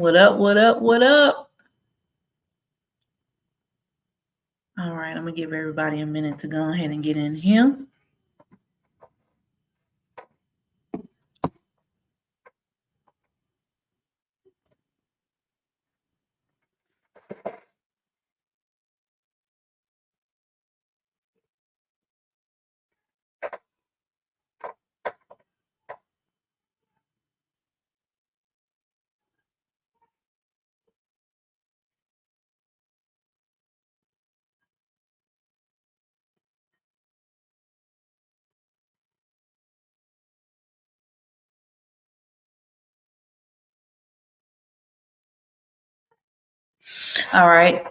What up, what up, what up? All right, I'm going to give everybody a minute to go ahead and get in here. All right.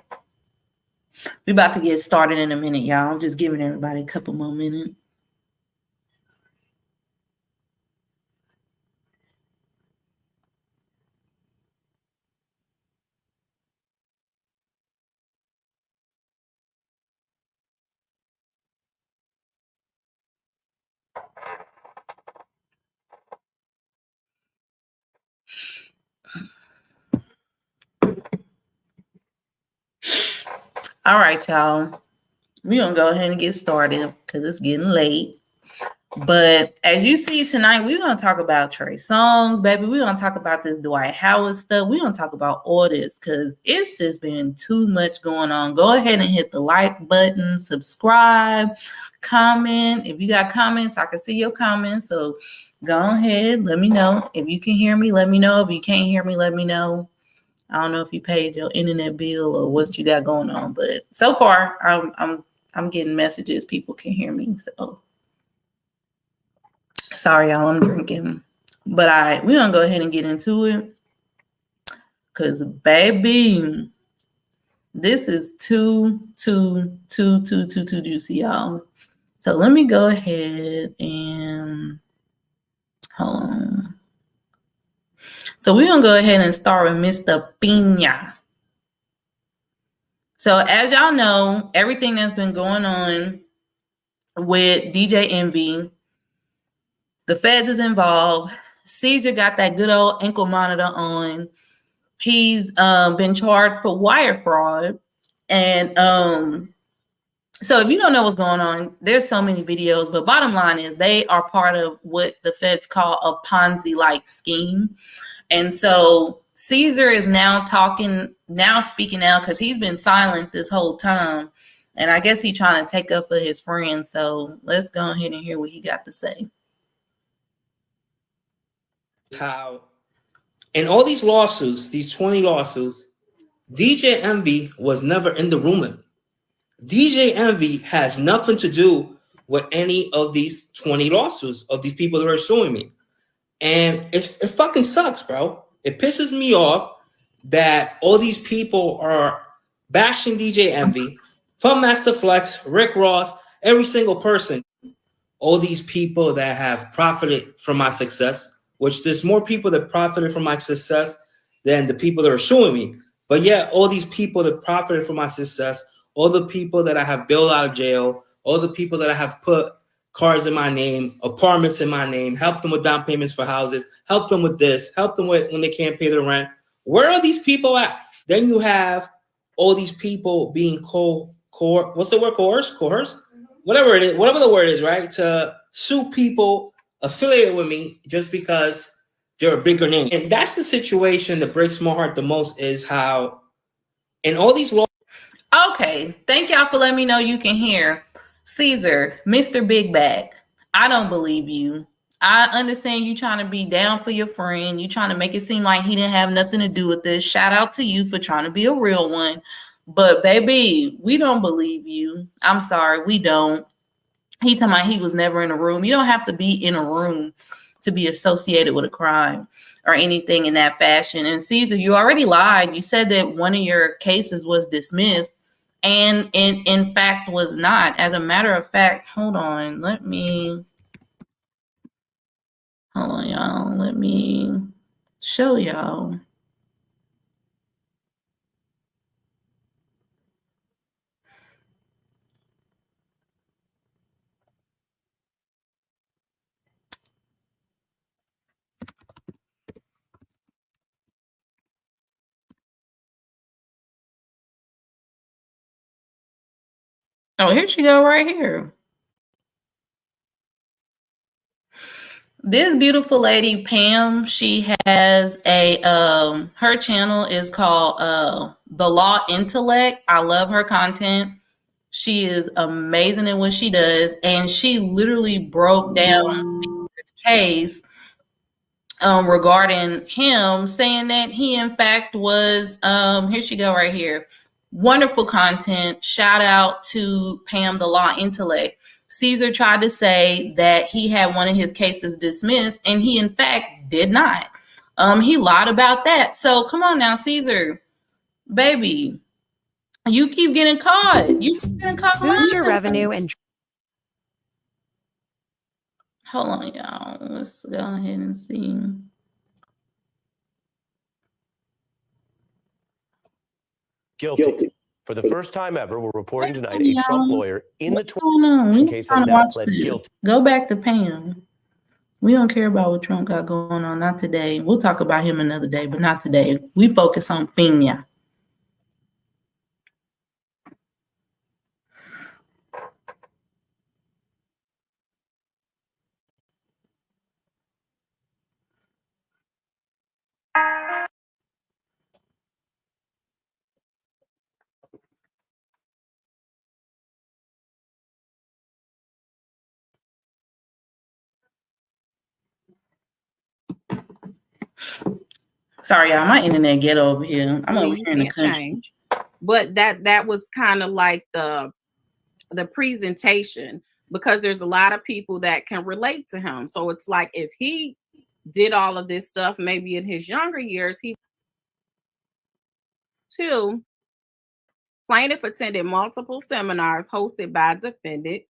We're about to get started in a minute, y'all. I'm just giving everybody a couple more minutes. All right, y'all. We're going to go ahead and get started because it's getting late. But as you see tonight, we're going to talk about Trey Songz, baby. We're going to talk about this Dwight Howard stuff. We're going to talk about all this because it's just been too much going on. Go ahead and hit the like button, subscribe, comment. If you got comments, I can see your comments. So go ahead, let me know. If you can hear me, let me know. If you can't hear me, let me know. I don't know if you paid your internet bill or what you got going on, but so far I'm getting messages. People can hear me. So sorry, y'all, I'm drinking. But all right, we're gonna go ahead and get into it. Cause baby, this is too juicy, y'all. So let me go ahead and hold on. So we're gonna go ahead and start with Mr. Pina. So as y'all know, everything that's been going on with DJ Envy, the feds is involved. Cesar got that good old ankle monitor on. He's been charged for wire fraud. And so if you don't know what's going on, there's so many videos, but bottom line is they are part of what the feds call a Ponzi-like scheme. And so Cesar is now speaking out because he's been silent this whole time. And I guess he's trying to take up for his friends. So let's go ahead and hear what he got to say. How in all these lawsuits, these 20 lawsuits, DJ Envy was never in the room. DJ Envy has nothing to do with any of these 20 lawsuits of these people that are suing me. And it fucking sucks, bro. It pisses me off that all these people are bashing DJ Envy, from Master Flex, Rick Ross, every single person. All these people that have profited from my success, which there's more people that profited from my success than the people that are suing me. But yeah, all these people that profited from my success, all the people that I have bailed out of jail, all the people that I have put cars in my name, apartments in my name, helped them with down payments for houses, helped them with this, helped them with when they can't pay their rent. Where are these people at? Then you have all these people being what's the word? Coerced? Whatever it is, whatever the word is, right? To sue people affiliated with me just because they're a bigger name. And that's the situation that breaks my heart the most, is how in all these laws. Okay, thank y'all for letting me know you can hear. Cesar, Mr. Big Bag, I don't believe you. I understand you trying to be down for your friend. You trying to make it seem like he didn't have nothing to do with this. Shout out to you for trying to be a real one. But baby, we don't believe you. I'm sorry, we don't. He talking about he was never in a room. You don't have to be in a room to be associated with a crime or anything in that fashion. And Cesar, you already lied. You said that one of your cases was dismissed, and in fact was not. As a matter of fact, hold on, y'all. Let me show y'all. Oh, here she go right here. This beautiful lady, Pam, she has a her channel is called The Law Intellect. I love her content. She is amazing at what she does, and she literally broke down this case regarding him, saying that he in fact was here she go right here. Wonderful content. Shout out to Pam, The Law Intellect. Cesar tried to say that he had one of his cases dismissed, and he in fact did not. He lied about that. So come on now, Cesar, baby, you keep getting caught. You keep getting caught. Boost your revenue and hold on, y'all. Let's go ahead and see. Guilty. For the first time ever, we're reporting tonight a Trump lawyer in the case has now pled guilty. Go back to Pam. We don't care about what Trump got going on. Not today. We'll talk about him another day, but not today. We focus on Pina. Sorry, y'all. My internet ghetto over here. I'm over here in the country. But that was kind of like the presentation, because there's a lot of people that can relate to him. So it's like if he did all of this stuff, maybe in his younger years, he too. Plaintiff attended multiple seminars hosted by defendant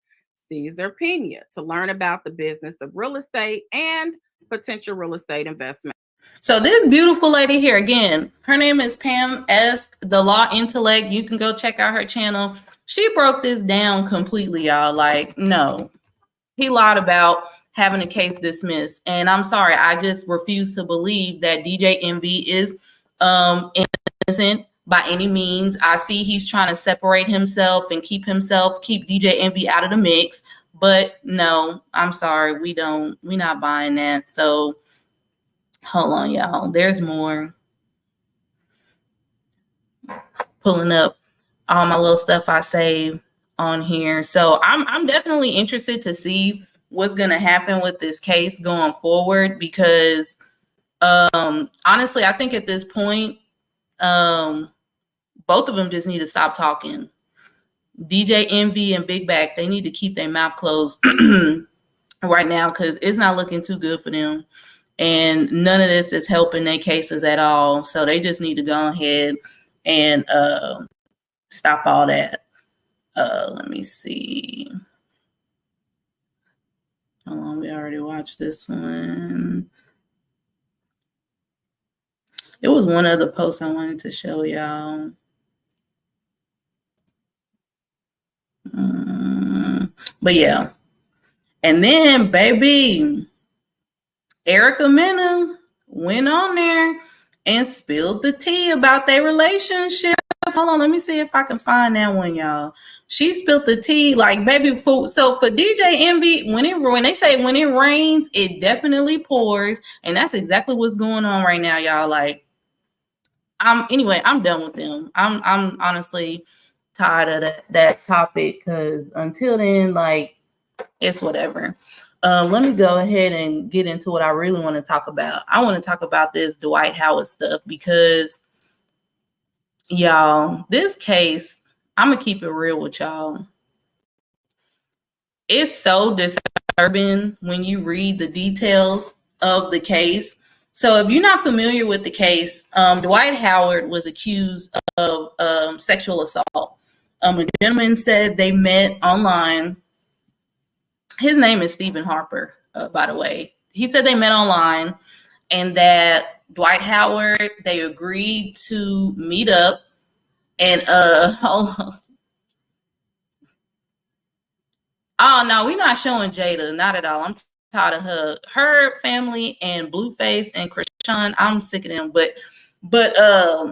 Cesar Pina to learn about the business of real estate and potential real estate investment. So this beautiful lady here, again, her name is Pam S. The Law Intellect. You can go check out her channel. She broke this down completely, y'all. Like, no, he lied about having a case dismissed. And I'm sorry, I just refuse to believe that DJ Envy is innocent by any means. I see he's trying to separate himself and keep DJ Envy out of the mix. But no, I'm sorry, we're not buying that. So hold on, y'all. There's more. Pulling up all my little stuff I saved on here. So I'm definitely interested to see what's going to happen with this case going forward, because honestly, I think at this point, both of them just need to stop talking. DJ Envy and Big Back, they need to keep their mouth closed right now, because it's not looking too good for them. And none of this is helping their cases at all. So they just need to go ahead and stop all that. Let me see. Hold on, we already watched this one. It was one other post I wanted to show y'all. But yeah. And then, baby, Erica Mena went on there and spilled the tea about their relationship. Hold on, let me see if I can find that one, y'all. She spilled the tea, like, baby. So for DJ Envy, when they say when it rains, it definitely pours, and that's exactly what's going on right now, y'all. Like, I'm done with them. I'm honestly tired of that topic, because until then, like, it's whatever. Let me go ahead and get into what I really want to talk about. I want to talk about this Dwight Howard stuff, because y'all, this case, I'm gonna keep it real with y'all. It's so disturbing when you read the details of the case. So if you're not familiar with the case, Dwight Howard was accused of sexual assault. A gentleman said they met online. His name is Stephen Harper, by the way. He said they met online, and that Dwight Howard, they agreed to meet up. And hold on. Oh no, we're not showing Jada, not at all. I'm tired of her family and Blueface and Krishan. I'm sick of them. But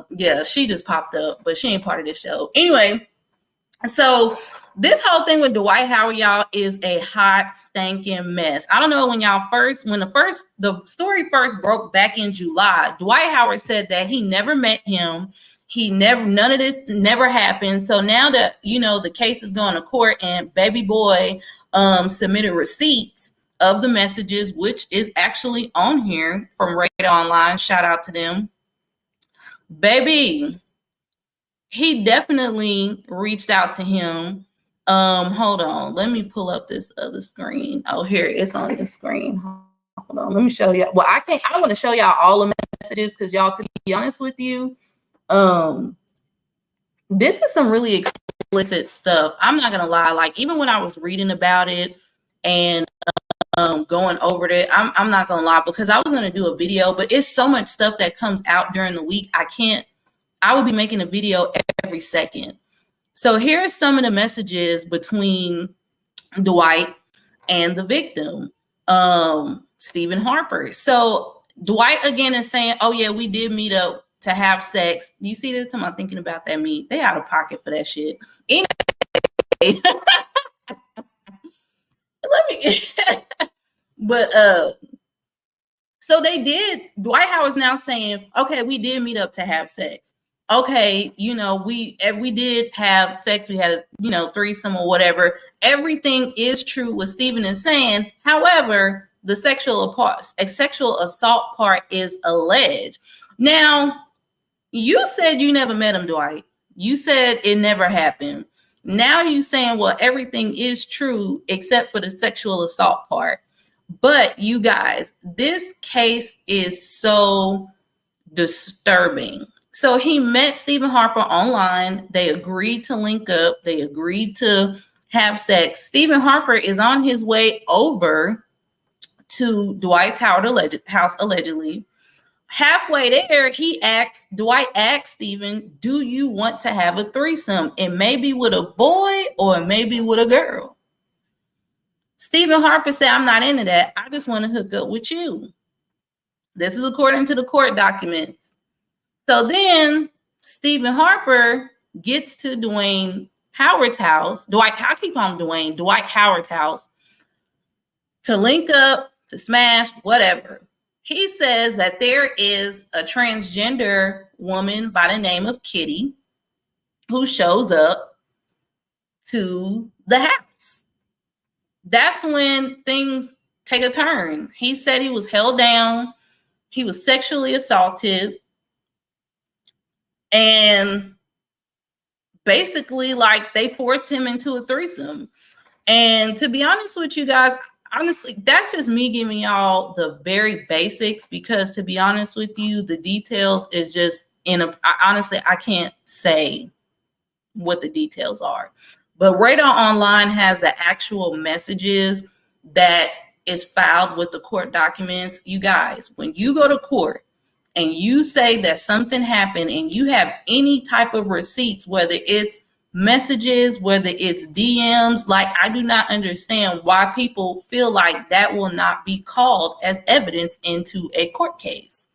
yeah, she just popped up, but she ain't part of this show. Anyway, so this whole thing with Dwight Howard, y'all, is a hot stinking mess. I don't know when the story first broke back in July, Dwight Howard said that he never met him. None of this never happened. So now that, the case is going to court and baby boy submitted receipts of the messages, which is actually on here from Radar Online. Shout out to them. Baby, he definitely reached out to him. Hold on. Let me pull up this other screen. Oh, here it's on the screen. Hold on. Let me show you. Well, I want to show y'all all the messages because y'all, to be honest with you, this is some really explicit stuff. I'm not gonna lie. Like, even when I was reading about it and going over it, I'm not gonna lie, because I was gonna do a video, but it's so much stuff that comes out during the week. I will be making a video every second. So here's some of the messages between Dwight and the victim, Stephen Harper. So Dwight again is saying, oh yeah, we did meet up to have sex. Do you see this? I'm thinking about that meat. They out of pocket for that shit. Anyway, so they did. Dwight Howard's now saying, okay, we did meet up to have sex. Okay, we did have sex. We had threesome or whatever. Everything is true what Stephen is saying. However, the sexual assault part is alleged. Now, you said you never met him, Dwight. You said it never happened. Now you saying, well, everything is true except for the sexual assault part. But you guys, this case is so disturbing. So he met Stephen Harper online. They agreed to link up. They agreed to have sex. Stephen Harper is on his way over to Dwight's house allegedly. Halfway there, Dwight asked Stephen, do you want to have a threesome? It may be with a boy or it may be with a girl. Stephen Harper said, I'm not into that. I just want to hook up with you. This is according to the court documents. So then Stephen Harper gets to Dwight Howard's house to link up, to smash, whatever. He says that there is a transgender woman by the name of Kitty who shows up to the house. That's when things take a turn. He said he was held down. He was sexually assaulted. And basically, like, they forced him into a threesome. And to be honest with you guys, honestly, that's just me giving y'all the very basics, because to be honest with you, the details is just honestly, I can't say what the details are. But Radar Online has the actual messages that is filed with the court documents. You guys, when you go to court and you say that something happened and you have any type of receipts, whether it's messages, whether it's DMs, like, I do not understand why people feel like that will not be called as evidence into a court case.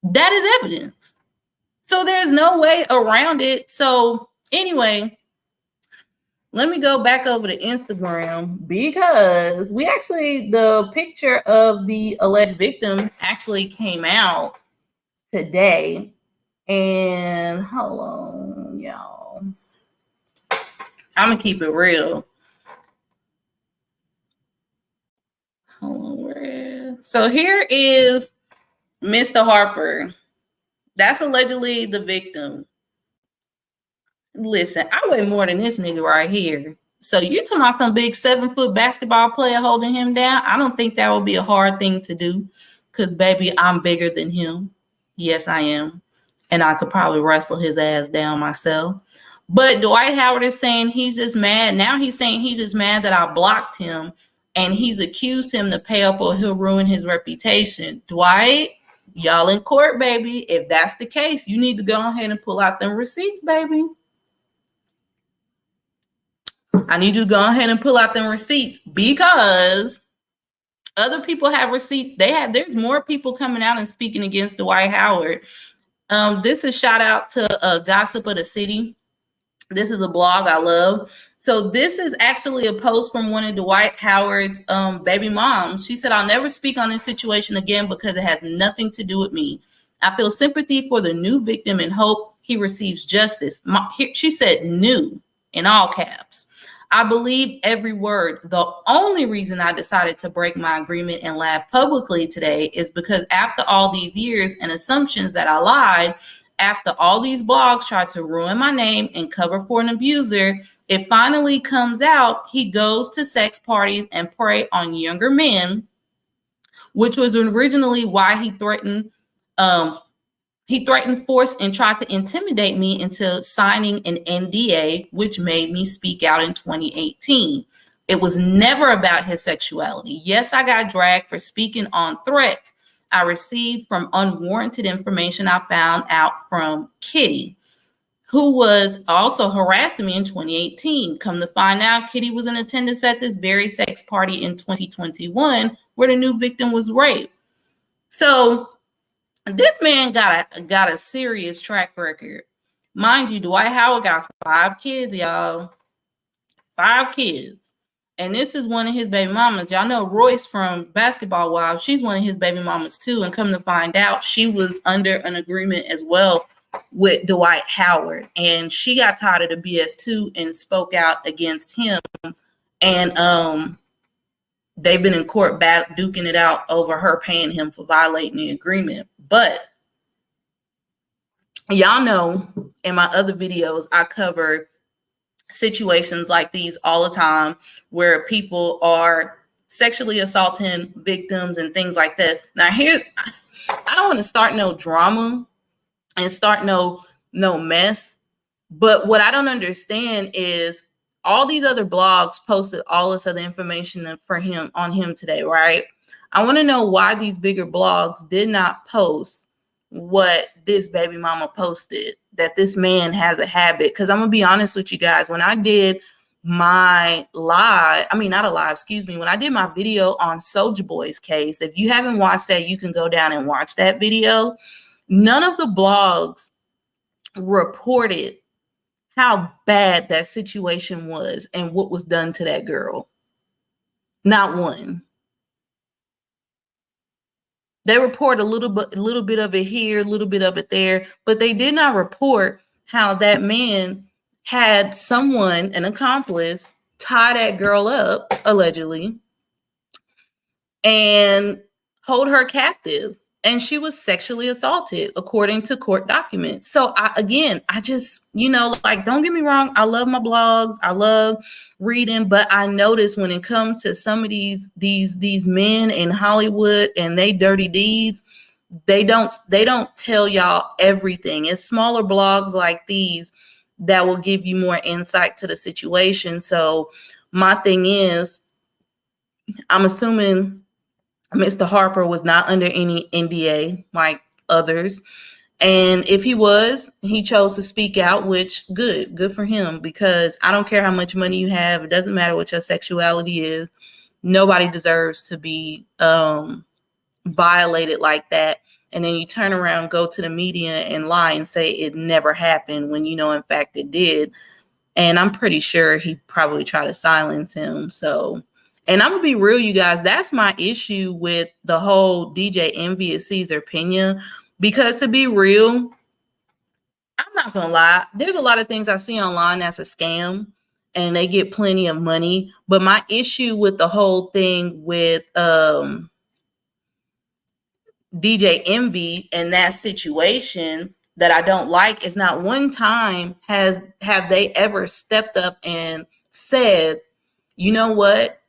That is evidence. So there's no way around it. So anyway, let me go back over to Instagram, because the picture of the alleged victim actually came out today. And hold on, y'all. I'm gonna keep it real. Hold on, so here is Mr. Harper. That's allegedly the victim. Listen, I weigh more than this nigga right here. So you're talking about some big 7-foot basketball player holding him down? I don't think that would be a hard thing to do, because baby, I'm bigger than him. Yes, I am. And I could probably wrestle his ass down myself. But Dwight Howard is saying he's just mad. Now he's saying he's just mad that I blocked him, and he's accused him to pay up or he'll ruin his reputation. Dwight, y'all in court, baby. If that's the case, you need to go ahead and pull out them receipts, baby. I need you to go ahead and pull out them receipts, because other people have receipts. There's more people coming out and speaking against Dwight Howard. This is shout out to Gossip of the City. This is a blog I love. So this is actually a post from one of Dwight Howard's baby moms. She said, "I'll never speak on this situation again because it has nothing to do with me. I feel sympathy for the new victim and hope he receives justice." She said new in all caps. "I believe every word. The only reason I decided to break my agreement and laugh publicly today is because after all these years and assumptions that I lied, after all these blogs tried to ruin my name and cover for an abuser, it finally comes out he goes to sex parties and prey on younger men, which was originally why he threatened force and tried to intimidate me into signing an NDA, which made me speak out in 2018. It was never about his sexuality. Yes, I got dragged for speaking on threats I received from unwarranted information I found out from Kitty, who was also harassing me in 2018. Come to find out, Kitty was in attendance at this very sex party in 2021 where the new victim was raped." So this man got a serious track record. Mind you, Dwight Howard got 5 kids, y'all. 5 kids. And this is one of his baby mamas. Y'all know Royce from Basketball Wives. She's one of his baby mamas too. And come to find out, she was under an agreement as well with Dwight Howard. And she got tired of the BS too and spoke out against him. And they've been in court duking it out over her paying him for violating the agreement. But y'all know in my other videos, I cover situations like these all the time where people are sexually assaulting victims and things like that. Now here, I don't want to start no drama and start no mess, but what I don't understand is all these other blogs posted all this other information for him on him today, right? I want to know why these bigger blogs did not post what this baby mama posted, that this man has a habit. Because I'm gonna be honest with you guys, when I did my when I did my video on Soulja Boy's case, if you haven't watched that, you can go down and watch that video. None of the blogs reported how bad that situation was and what was done to that girl. Not one. They report a little bit of it here, a little bit of it there, but they did not report how that man had someone, an accomplice, tie that girl up, allegedly, and hold her captive. And she was sexually assaulted, according to court documents. So I just, don't get me wrong. I love my blogs. I love reading, but I notice when it comes to some of these men in Hollywood and they dirty deeds, they don't tell y'all everything. It's smaller blogs like these that will give you more insight to the situation. So my thing is, I'm assuming Mr. Harper was not under any NDA like others. And if he was, he chose to speak out, which good for him, because I don't care how much money you have. It doesn't matter what your sexuality is. Nobody deserves to be violated like that. And then you turn around, go to the media and lie and say it never happened when in fact it did. And I'm pretty sure he probably tried to silence him. So, and I'm gonna be real, you guys, that's my issue with the whole DJ Envy of Cesar Pina, because to be real, I'm not gonna lie, there's a lot of things I see online that's a scam and they get plenty of money. But my issue with the whole thing with DJ Envy and that situation that I don't like is not one time have they ever stepped up and said, you know what?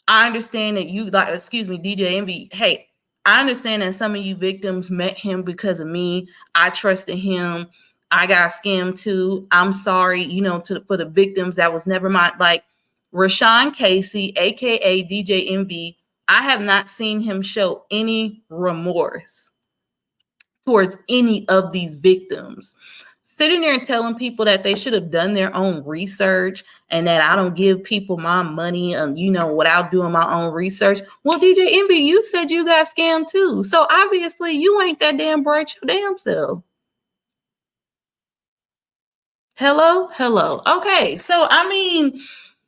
I understand that DJ Envy. Hey, I understand that some of you victims met him because of me. I trusted him. I got scammed too. I'm sorry, for the victims. That was never my, like Rashawn Casey, aka DJ Envy. I have not seen him show any remorse towards any of these victims. Sitting there and telling people that they should have done their own research and that I don't give people my money, without doing my own research. Well, DJ Envy, you said you got scammed too. So obviously you ain't that damn bright your damn self. Hello. Okay, so I mean,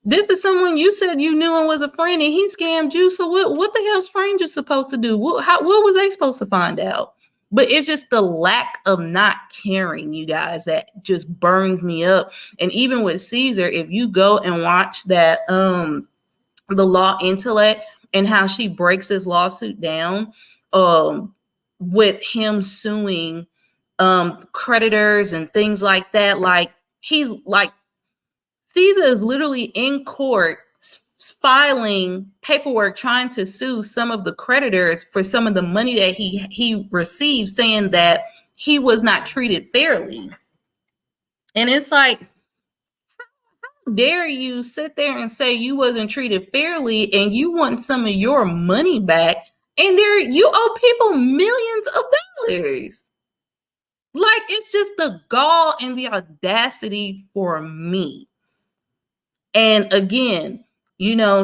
this is someone you said you knew and was a friend, and he scammed you. So what the hell strangers supposed to do? What was they supposed to find out? But it's just the lack of not caring, you guys, that just burns me up. And even with Cesar, if you go and watch that the Law Intellect and how she breaks his lawsuit down with him suing creditors and things like that, like he's like Cesar is literally in court filing paperwork trying to sue some of the creditors for some of the money that he received, saying that he was not treated fairly. And it's like, how dare you sit there and say you wasn't treated fairly and you want some of your money back, and you owe people millions of dollars. Like, it's just the gall and the audacity for me. And again,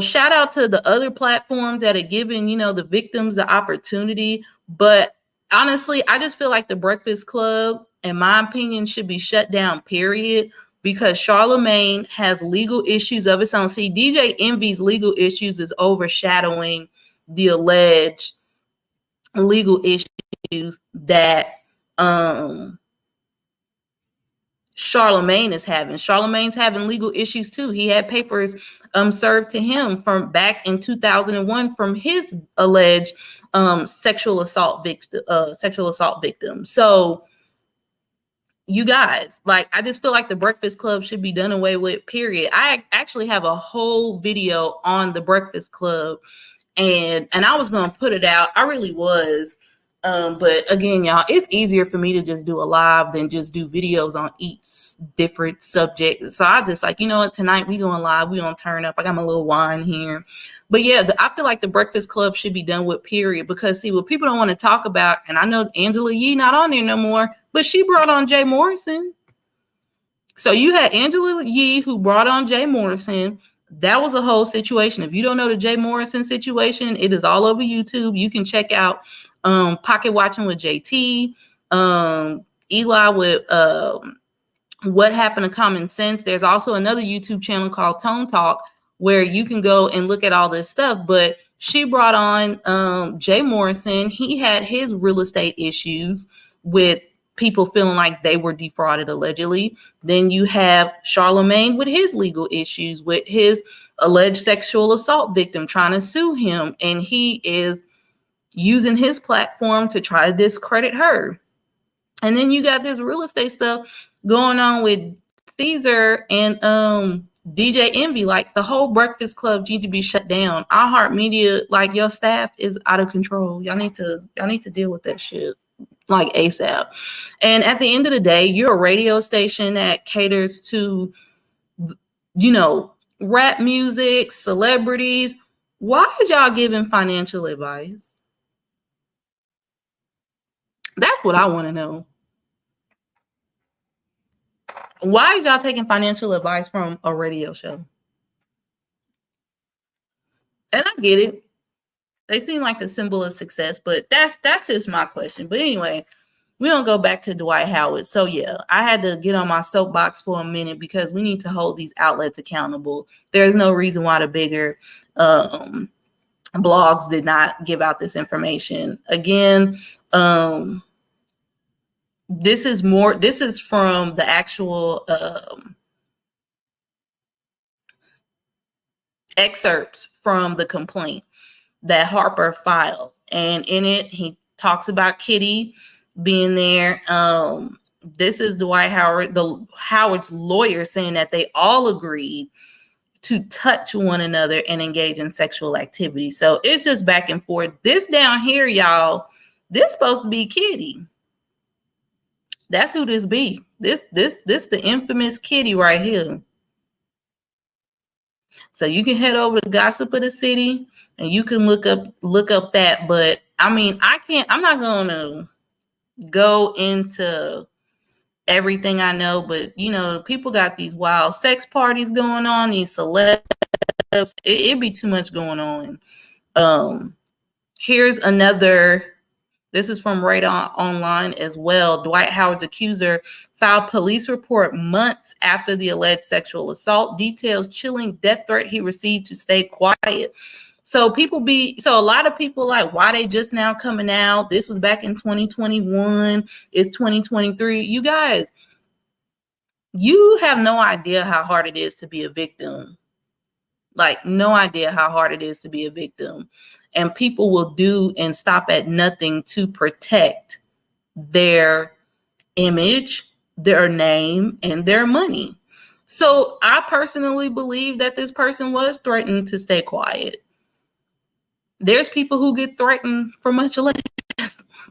shout out to the other platforms that are giving, the victims the opportunity. But honestly, I just feel like the Breakfast Club, in my opinion, should be shut down, period, because Charlamagne has legal issues of its own. See, DJ Envy's legal issues is overshadowing the alleged legal issues that Charlamagne is having. Charlamagne's having legal issues too. He had papers served to him from back in 2001 from his alleged sexual assault victim. So you guys, like, I just feel like the Breakfast Club should be done away with, period. I actually have a whole video on the Breakfast Club, and I was going to put it out. I really was. But again, y'all, it's easier for me to just do a live than just do videos on each different subject. So I just like, you know what, tonight we going live, we gonna turn up. I got my little wine here. But yeah, I feel like the Breakfast Club should be done with, period. Because see, what people don't want to talk about, and I know Angela Yee not on there no more, but she brought on Jay Morrison. So you had Angela Yee who brought on Jay Morrison. That was a whole situation. If you don't know the Jay Morrison situation, it is all over YouTube. You can check out Pocket Watching with JT, Eli with What Happened to Common Sense. There's also another YouTube channel called Tone Talk where you can go and look at all this stuff. But she brought on Jay Morrison. He had his real estate issues with people feeling like they were defrauded allegedly. Then you have Charlamagne with his legal issues with his alleged sexual assault victim trying to sue him, and he is using his platform to try to discredit her. And then you got this real estate stuff going on with Cesar and DJ Envy. Like, the whole Breakfast Club need to be shut down. iHeartMedia, like, your staff is out of control. Y'all need to deal with that shit like ASAP. And at the end of the day, you're a radio station that caters to, rap music, celebrities. Why is y'all giving financial advice? That's what I want to know. Why is y'all taking financial advice from a radio show? And I get it. They seem like the symbol of success, but that's just my question. But anyway, we don't go back to Dwight Howard. So yeah, I had to get on my soapbox for a minute because we need to hold these outlets accountable. There's no reason why the bigger blogs did not give out this information. Again, this is from the actual excerpts from the complaint that Harper filed. And in it, he talks about Kitty being there. This is Dwight Howard, Howard's lawyer, saying that they all agreed to touch one another and engage in sexual activity. So it's just back and forth. This down here, y'all, this supposed to be Kitty. That's who this be. This the infamous Kitty right here. So you can head over to Gossip of the City and you can look up that. But I mean, I'm not gonna go into everything I know, but people got these wild sex parties going on, these celebs. It'd be too much going on. Here's another. This is from Right On Online as well. Dwight Howard's accuser filed police report months after the alleged sexual assault, details chilling death threat he received to stay quiet. So a lot of people like, why they just now coming out? This was back in 2021. It's 2023. You guys, you have no idea how hard it is to be a victim. Like, no idea how hard it is to be a victim. And people will do and stop at nothing to protect their image, their name, and their money. So I personally believe that this person was threatened to stay quiet. There's people who get threatened for much less.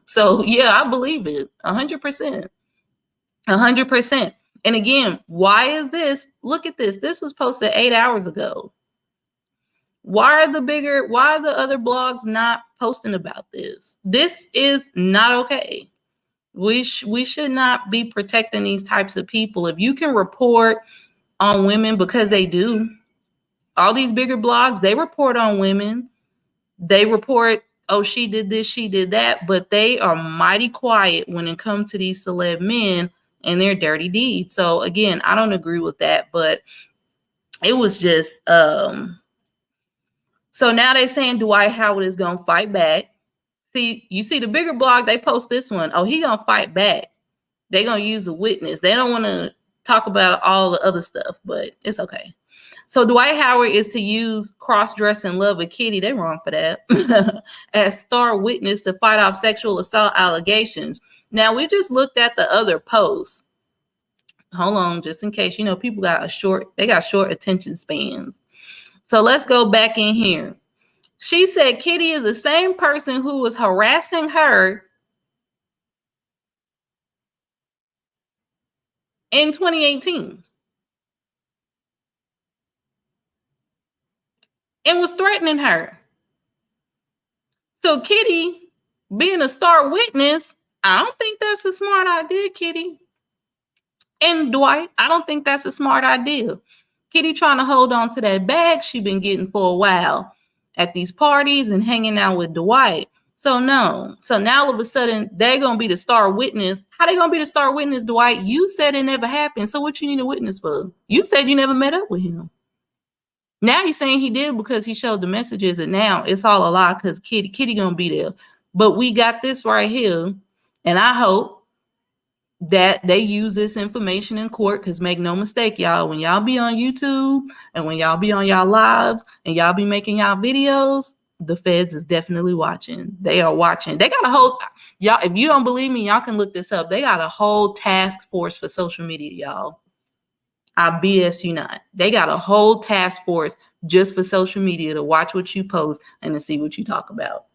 So yeah, I believe it 100%. 100%. And again, why is this? Look at this. This was posted 8 hours ago. Why are the other blogs not posting about this? This is not okay. We should not be protecting these types of people. If you can report on women, because they do, all these bigger blogs, they report on women. They report, oh, she did this, she did that, but they are mighty quiet when it comes to these celeb men and their dirty deeds. So again, I don't agree with that, but it was just, so now they're saying Dwight Howard is going to fight back. See, you see the bigger blog, they post this one. Oh, he going to fight back. They're going to use a witness. They don't want to talk about all the other stuff, but it's okay. So Dwight Howard is to use cross-dressing love of Kitty, they're wrong for that, as star witness to fight off sexual assault allegations. Now, we just looked at the other posts. Hold on, just in case, people got short attention spans. So let's go back in here. She said Kitty is the same person who was harassing her in 2018 and was threatening her. So Kitty being a star witness, I don't think that's a smart idea, Kitty. And Dwight, I don't think that's a smart idea. Kitty trying to hold on to that bag she been getting for a while at these parties and hanging out with Dwight. So no. So now all of a sudden they're going to be the star witness. How they going to be the star witness, Dwight? You said it never happened. So what you need a witness for? You said you never met up with him. Now you're saying he did because he showed the messages, and now it's all a lie because Kitty going to be there. But we got this right here, and I hope that they use this information in court, because make no mistake, y'all, when y'all be on YouTube and when y'all be on y'all lives and y'all be making y'all videos, the feds is definitely watching. They are watching. They got a whole, y'all, if you don't believe me, y'all can look this up. They got a whole task force for social media, y'all. I BS you not. They got a whole task force just for social media to watch what you post and to see what you talk about.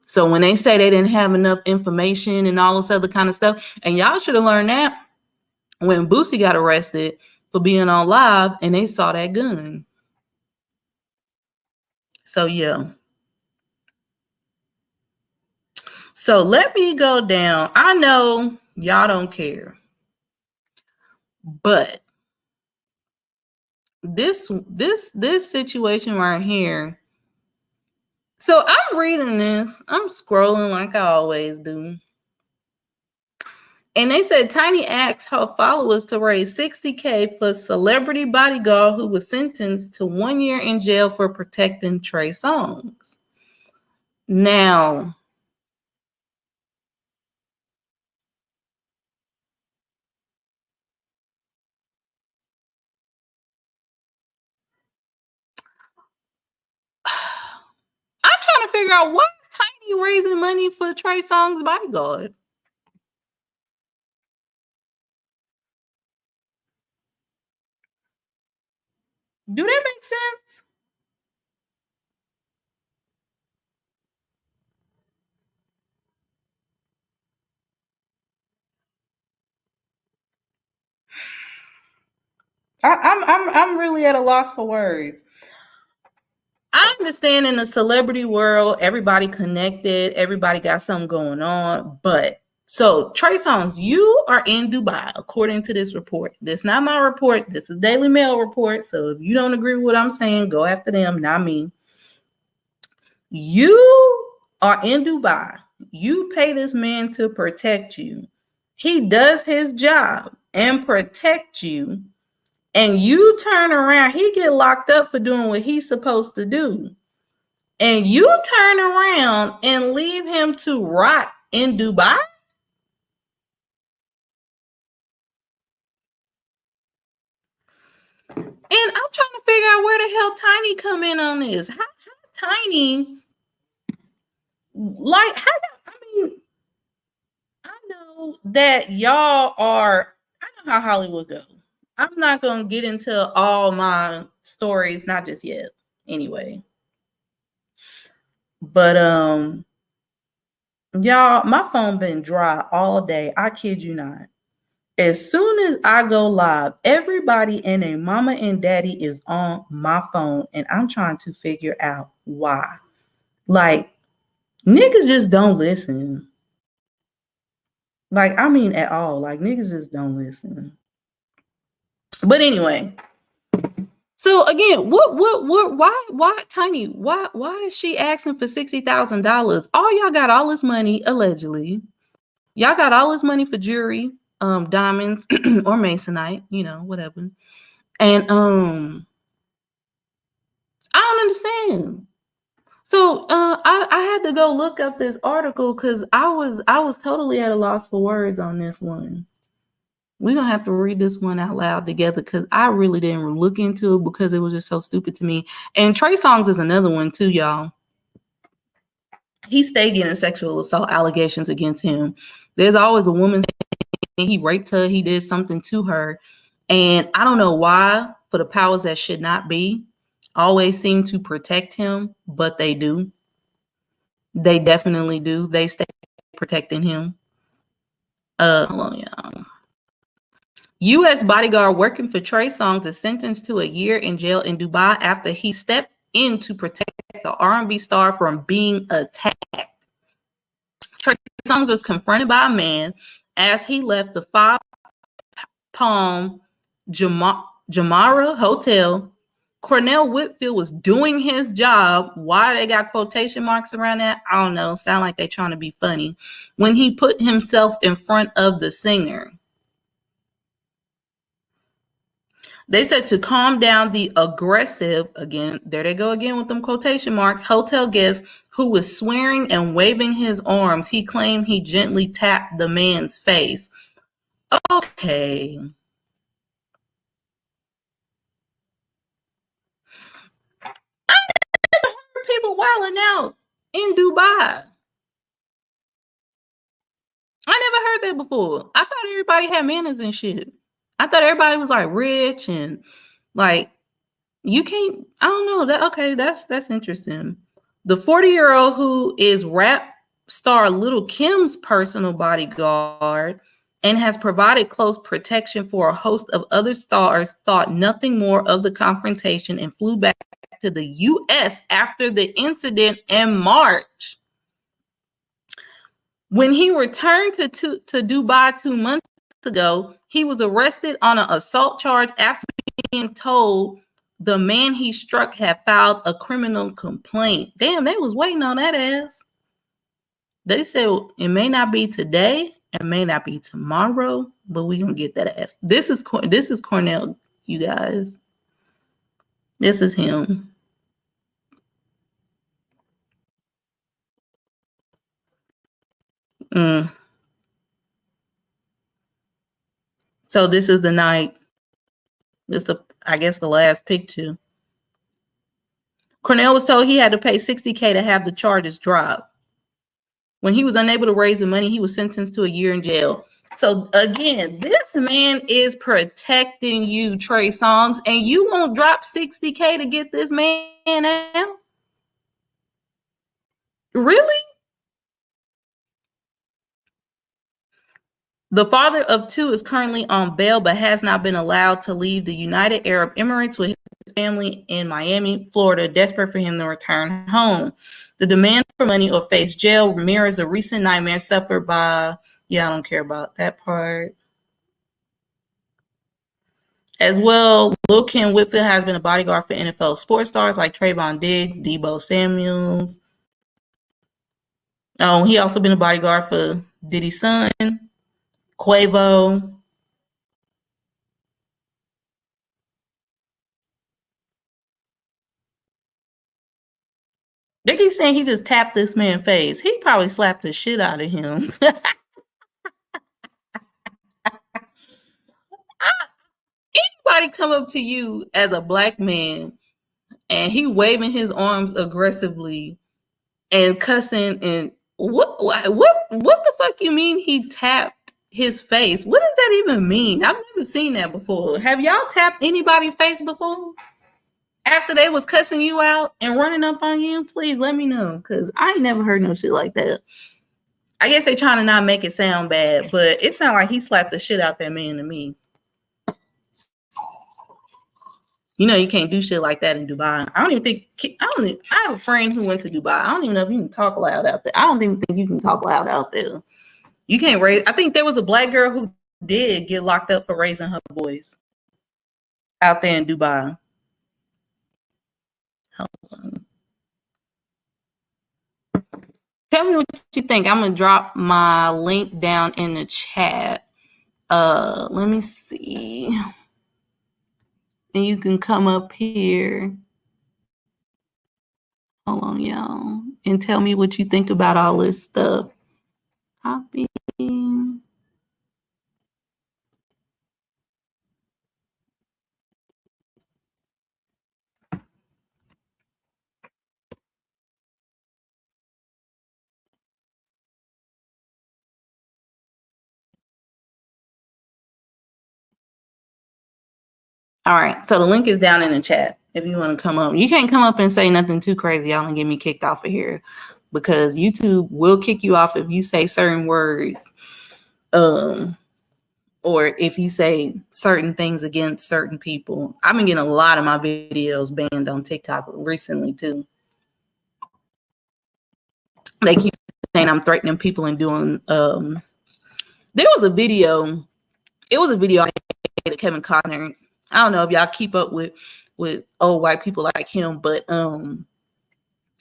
So when they say they didn't have enough information and all this other kind of stuff, and y'all should have learned that when Boosie got arrested for being on live and they saw that gun. So yeah. So let me go down. I know y'all don't care, but this situation right here. So I'm reading this. I'm scrolling like I always do. And they said Tiny asked her followers to raise $60K for celebrity bodyguard who was sentenced to 1 year in jail for protecting Trey Songz. Now, I'm trying to figure out why is Tiny raising money for Trey Songz bodyguard. Do that make sense? I'm really at a loss for words. I understand in the celebrity world, everybody connected, everybody got something going on. But so Trey Songz, you are in Dubai, according to this report. This is not my report. This is Daily Mail report. So if you don't agree with what I'm saying, go after them, not me. You are in Dubai. You pay this man to protect you. he does his job and protect you, and you turn around, he get locked up for doing what he's supposed to do, and you turn around and leave him to rot in Dubai? And I'm trying to figure out where the hell Tiny come in on this. How Tiny, like, I mean, I know that y'all are, I know how Hollywood goes. I'm not going to get into all my stories, not just yet, anyway. But, y'all, my phone been dry all day. I kid you not. As soon as I go live, everybody and their mama and daddy is on my phone, and I'm trying to figure out why. Like, niggas just don't listen. Like, I mean, at all. Like, niggas just don't listen. But anyway, so again, why Tiny? Why is she asking for $60,000? Y'all got all this money, allegedly. Y'all got all this money for jewelry, diamonds or masonite, you know, whatever. And I don't understand. So I had to go look up this article because I was totally at a loss for words on this one. We're gonna have to read this one out loud together because I really didn't look into it because it was just so stupid to me. And Trey Songz is another one too, y'all. He stayed getting sexual assault allegations against him. There's always a woman saying he raped her, he did something to her. And I don't know why, for the powers that should not be, always seem to protect him, but they do. They definitely do. They stay protecting him. Hold on, y'all. U.S. bodyguard working for Trey Songz is sentenced to a year in jail in Dubai after he stepped in to protect the R&B star from being attacked. Trey Songz was confronted by a man as he left the Five Palm Jumeirah Hotel. Cornell Whitfield was doing his job. Why they got quotation marks around that? I don't know. Sound like they're trying to be funny. When he put himself in front of the singer. They said to calm down the aggressive, again, there they go again with them quotation marks, hotel guest who was swearing and waving his arms. He claimed he gently tapped the man's face. Okay. I never heard people wilding out in Dubai. I never heard that before. I thought everybody had manners and shit. I thought everybody was like rich and like you can't. I don't know that. Okay, that's interesting. The 40-year-old who is rap star Lil' Kim's personal bodyguard and has provided close protection for a host of other stars thought nothing more of the confrontation and flew back to the U.S. after the incident in March. When he returned to Dubai 2 months ago, he was arrested on an assault charge after being told the man he struck had filed a criminal complaint. Damn, they was waiting on that ass. They said it may not be today, it may not be tomorrow, but we gonna get that ass. This is Cornell, you guys. This is him. So this is the night. This is, I guess, the last picture. Cornell was told he had to pay $60K to have the charges dropped. When he was unable to raise the money, he was sentenced to a year in jail. So again, this man is protecting you, Trey Songz, and you won't drop $60K to get this man out? Really? The father of two is currently on bail, but has not been allowed to leave the United Arab Emirates with his family in Miami, Florida, desperate for him to return home. The demand for money or face jail mirrors a recent nightmare suffered by, I don't care about that part. As well, Lil' Kim Whitfield has been a bodyguard for NFL sports stars like Trayvon Diggs, Debo Samuels. Oh, he also been a bodyguard for Diddy's son. Quavo. They keep saying he just tapped this man's face. He probably slapped the shit out of him. Anybody come up to you as a black man and he waving his arms aggressively and cussing and what the fuck you mean he tapped his face? What does that even mean? I've never seen that before. Have y'all tapped anybody's face before? After they was cussing you out and running up on you? Please let me know, because I ain't never heard no shit like that. I guess they trying to not make it sound bad, but it sounded like he slapped the shit out that man to me. You know, you can't do shit like that in Dubai. I have a friend who went to Dubai. I don't even know if you can talk loud out there. I don't even think you can talk loud out there. You can't raise. I think there was a black girl who did get locked up for raising her voice out there in Dubai. Hold on. Tell me what you think. I'm gonna drop my link down in the chat. Let me see. And you can come up here. Hold on, y'all. And tell me what you think about all this stuff. Copy. All right, so the link is down in the chat if you want to come up. You can't come up and say nothing too crazy, y'all, and get me kicked off of here, because YouTube will kick you off if you say certain words, or if you say certain things against certain people. I've been getting a lot of my videos banned on TikTok recently too. They keep saying I'm threatening people and doing. There was a video. It was a video I made of Kevin Costner. I don't know if y'all keep up with old white people like him, but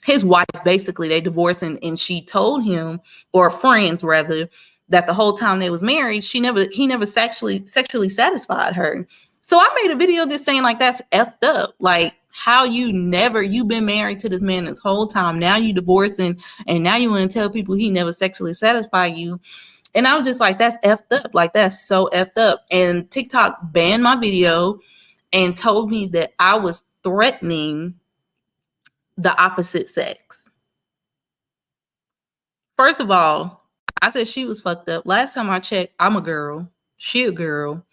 his wife, basically, they divorced, and she told him, or friends rather, that the whole time they was married, he never sexually satisfied her. So I made a video just saying, like, that's effed up. Like, how you've been married to this man this whole time. Now you divorcing, and now you want to tell people he never sexually satisfied you. And I was just like, that's effed up. Like, that's so effed up. And TikTok banned my video and told me that I was threatening the opposite sex. First of all, I said she was fucked up. Last time I checked, I'm a girl. She a girl. And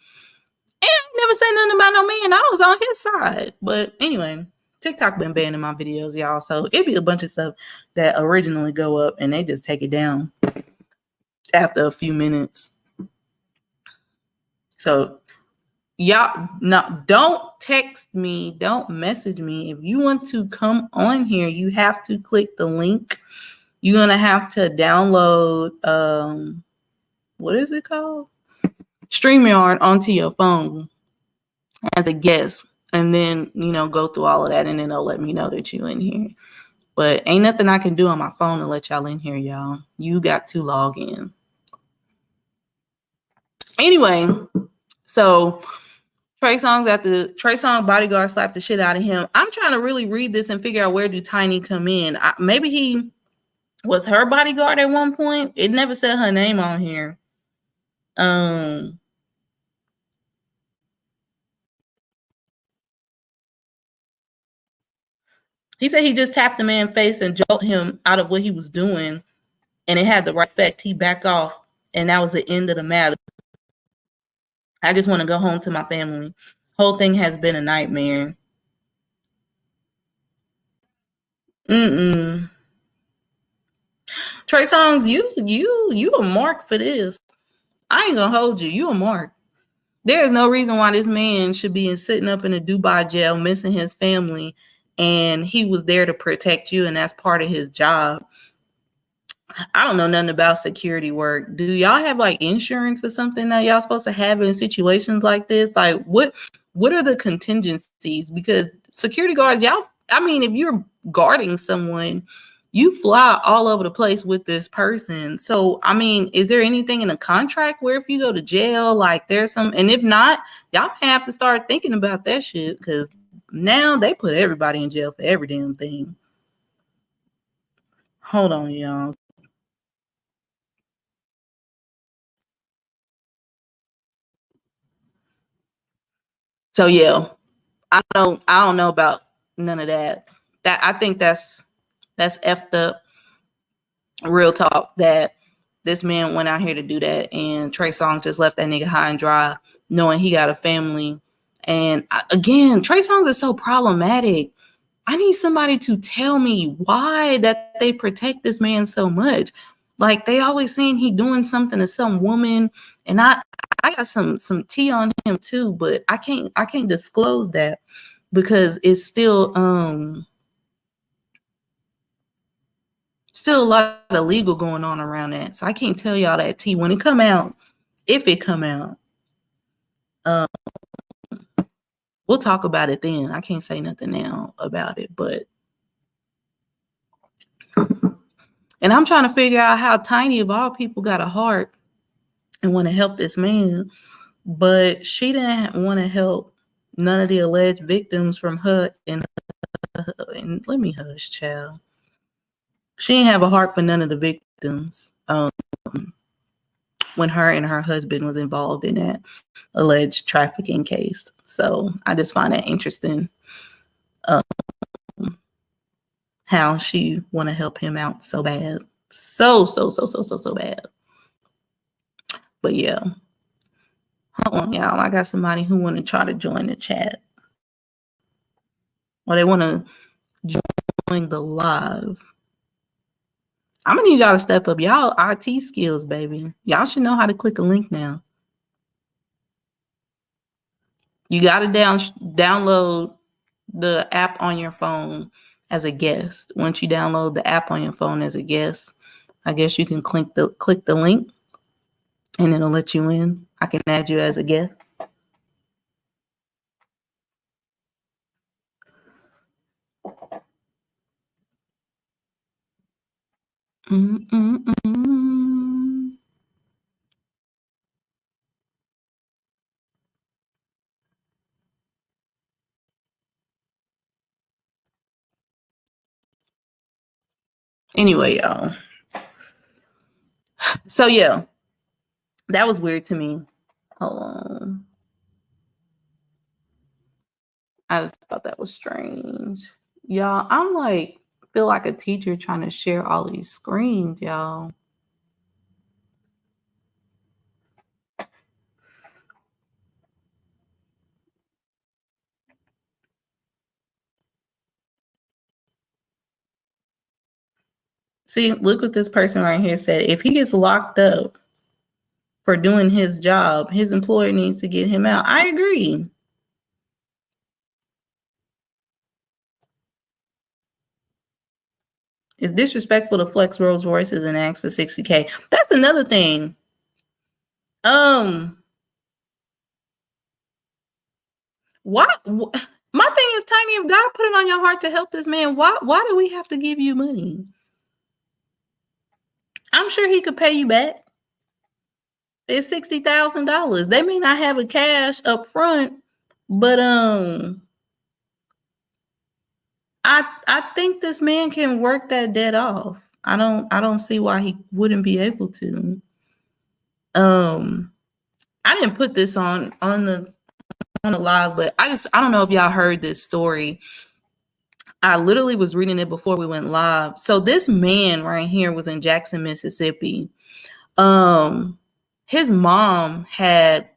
I never said nothing about no man. I was on his side. But anyway, TikTok been banning my videos, y'all. So it'd be a bunch of stuff that originally go up and they just take it down after a few minutes. So y'all, no, don't text me, don't message me. If you want to come on here, you have to click the link. You're gonna have to download what is it called? StreamYard onto your phone as a guest, and then go through all of that, and then they'll let me know that you in here. But ain't nothing I can do on my phone to let y'all in here, y'all. You got to log in. Anyway, so Trey Songz bodyguard slapped the shit out of him. I'm trying to really read this and figure out, where do Tiny come in? Maybe he was her bodyguard at one point. It never said her name on here. He said he just tapped the man's face and jolted him out of what he was doing, and it had the right effect. He backed off, and that was the end of the matter. I just want to go home to my family. Whole thing has been a nightmare. Trey Songz, you a mark for this. I ain't gonna hold you. You a mark. There is no reason why this man should be sitting up in a Dubai jail, missing his family, and he was there to protect you, and that's part of his job. I don't know nothing about security work. Do y'all have like insurance or something that y'all supposed to have in situations like this? Like, what are the contingencies? Because security guards, if you're guarding someone, you fly all over the place with this person. So, I mean, is there anything in the contract where if you go to jail, like there's some, and if not, y'all may have to start thinking about that shit, because now they put everybody in jail for every damn thing. Hold on, y'all. So yeah, I don't know about none of that. That I think that's effed up. Real talk, that this man went out here to do that, and Trey Songz just left that nigga high and dry, knowing he got a family. And again, Trey Songz is so problematic. I need somebody to tell me why that they protect this man so much. Like, they always saying he doing something to some woman, and I got some tea on him too, but I can't disclose that because it's still a lot of legal going on around that. So I can't tell y'all that tea when it come out, if it come out. We'll talk about it then. I can't say nothing now about it, but and I'm trying to figure out how Tiny of all people got a heart and want to help this man, but she didn't want to help none of the alleged victims from her and let me hush, child. She didn't have a heart for none of the victims when her and her husband was involved in that alleged trafficking case. So I just find that interesting, how she want to help him out so bad. So bad. But yeah. Hold on, y'all. I got somebody who want to try to join the chat. Or they want to join the live. I'm gonna need y'all to step up y'all IT skills, baby. Y'all should know how to click a link now. You gotta download the app on your phone as a guest. Once you download the app on your phone as a guest, I guess you can click the link and it'll let you in. I can add you as a guest. Anyway, y'all. So yeah, that was weird to me. Hold on. I just thought that was strange. Y'all, I'm like, feel like a teacher trying to share all these screens, y'all. See, look what this person right here said. If he gets locked up for doing his job, his employer needs to get him out. I agree. It's disrespectful to flex Rolls Royces and ask for $60K. That's another thing. What? My thing is, Tiny, if God put it on your heart to help this man, why do we have to give you money? I'm sure he could pay you back. It's $60,000. They may not have a cash up front, but I think this man can work that debt off. I don't see why he wouldn't be able to. I didn't put this on the live, but I don't know if y'all heard this story. I literally was reading it before we went live. So this man right here was in Jackson, Mississippi. His mom had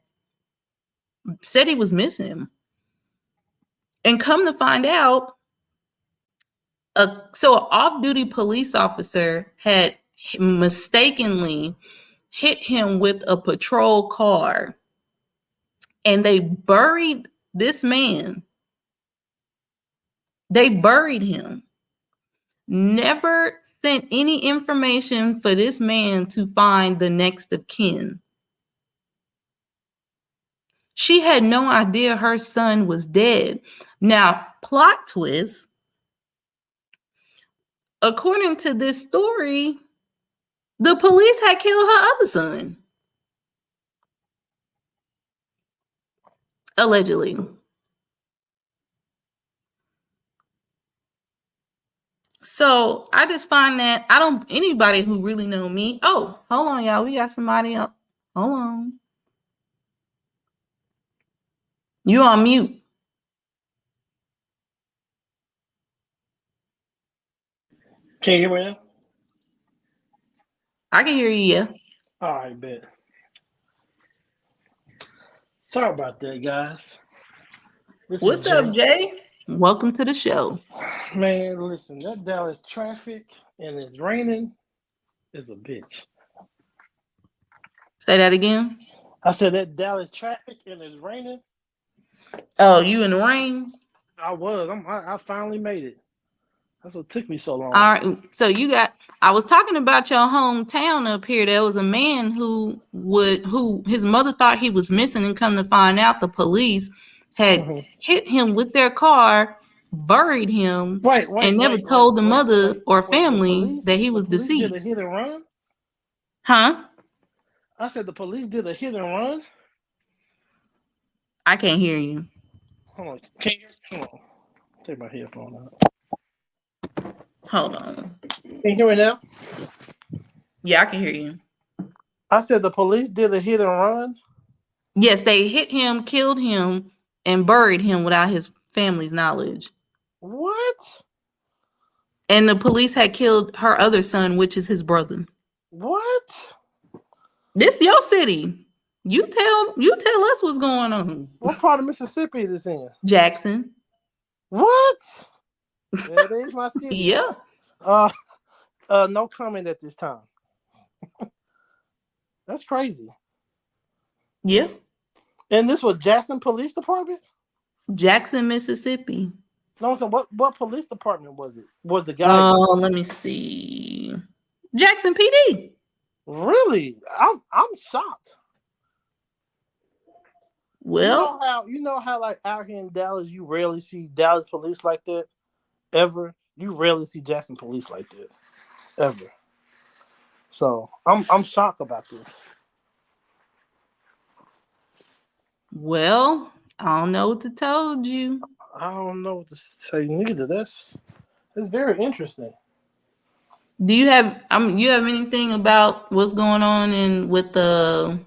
said he was missing. And come to find out, so an off-duty police officer had mistakenly hit him with a patrol car. And they buried this man. They buried him. Never sent any information for this man to find the next of kin. She had no idea her son was dead. Now, plot twist, according to this story, the police had killed her other son. Allegedly. So I just find that anybody who really know me. Oh, hold on, y'all. We got somebody up. Hold on. You on mute. Can you hear me now? I can hear you, yeah. All right, bet. Sorry about that, guys. What's up, Jay? Welcome to the show. Man, listen, that Dallas traffic and it's raining is a bitch. Say that again. I said that Dallas traffic and it's raining. Oh, you in the rain? I finally made it. That's what took me so long. All right. So I was talking about your hometown up here. There was a man who his mother thought he was missing, and come to find out the police had hit him with their car, buried him, and never told the mother or family that he was deceased. Did a hit and run? Huh? I said the police did a hit and run? I can't hear you. Hold on. Hold on. Take my headphone out. Hold on. Can you hear me now? Yeah, I can hear you. I said the police did a hit and run? Yes, they hit him, killed him, and buried him without his family's knowledge. What? And the police had killed her other son, which is his brother. What? This your city. You tell us what's going on. What part of Mississippi is this in? Jackson. What? That is my city. Yeah. No comment at this time. That's crazy. Yeah. And this was Jackson Police Department? Jackson, Mississippi. No, so what police department was it? Was the guy? Oh, let me see. Jackson PD. Really? I'm shocked. Well, you know how like out here in Dallas, you rarely see Dallas police like that. Ever. You rarely see Jackson police like that. Ever. So I'm shocked about this. well, I don't know what to told you. I don't know what to say neither. That's very interesting. Do you have anything about what's going on with the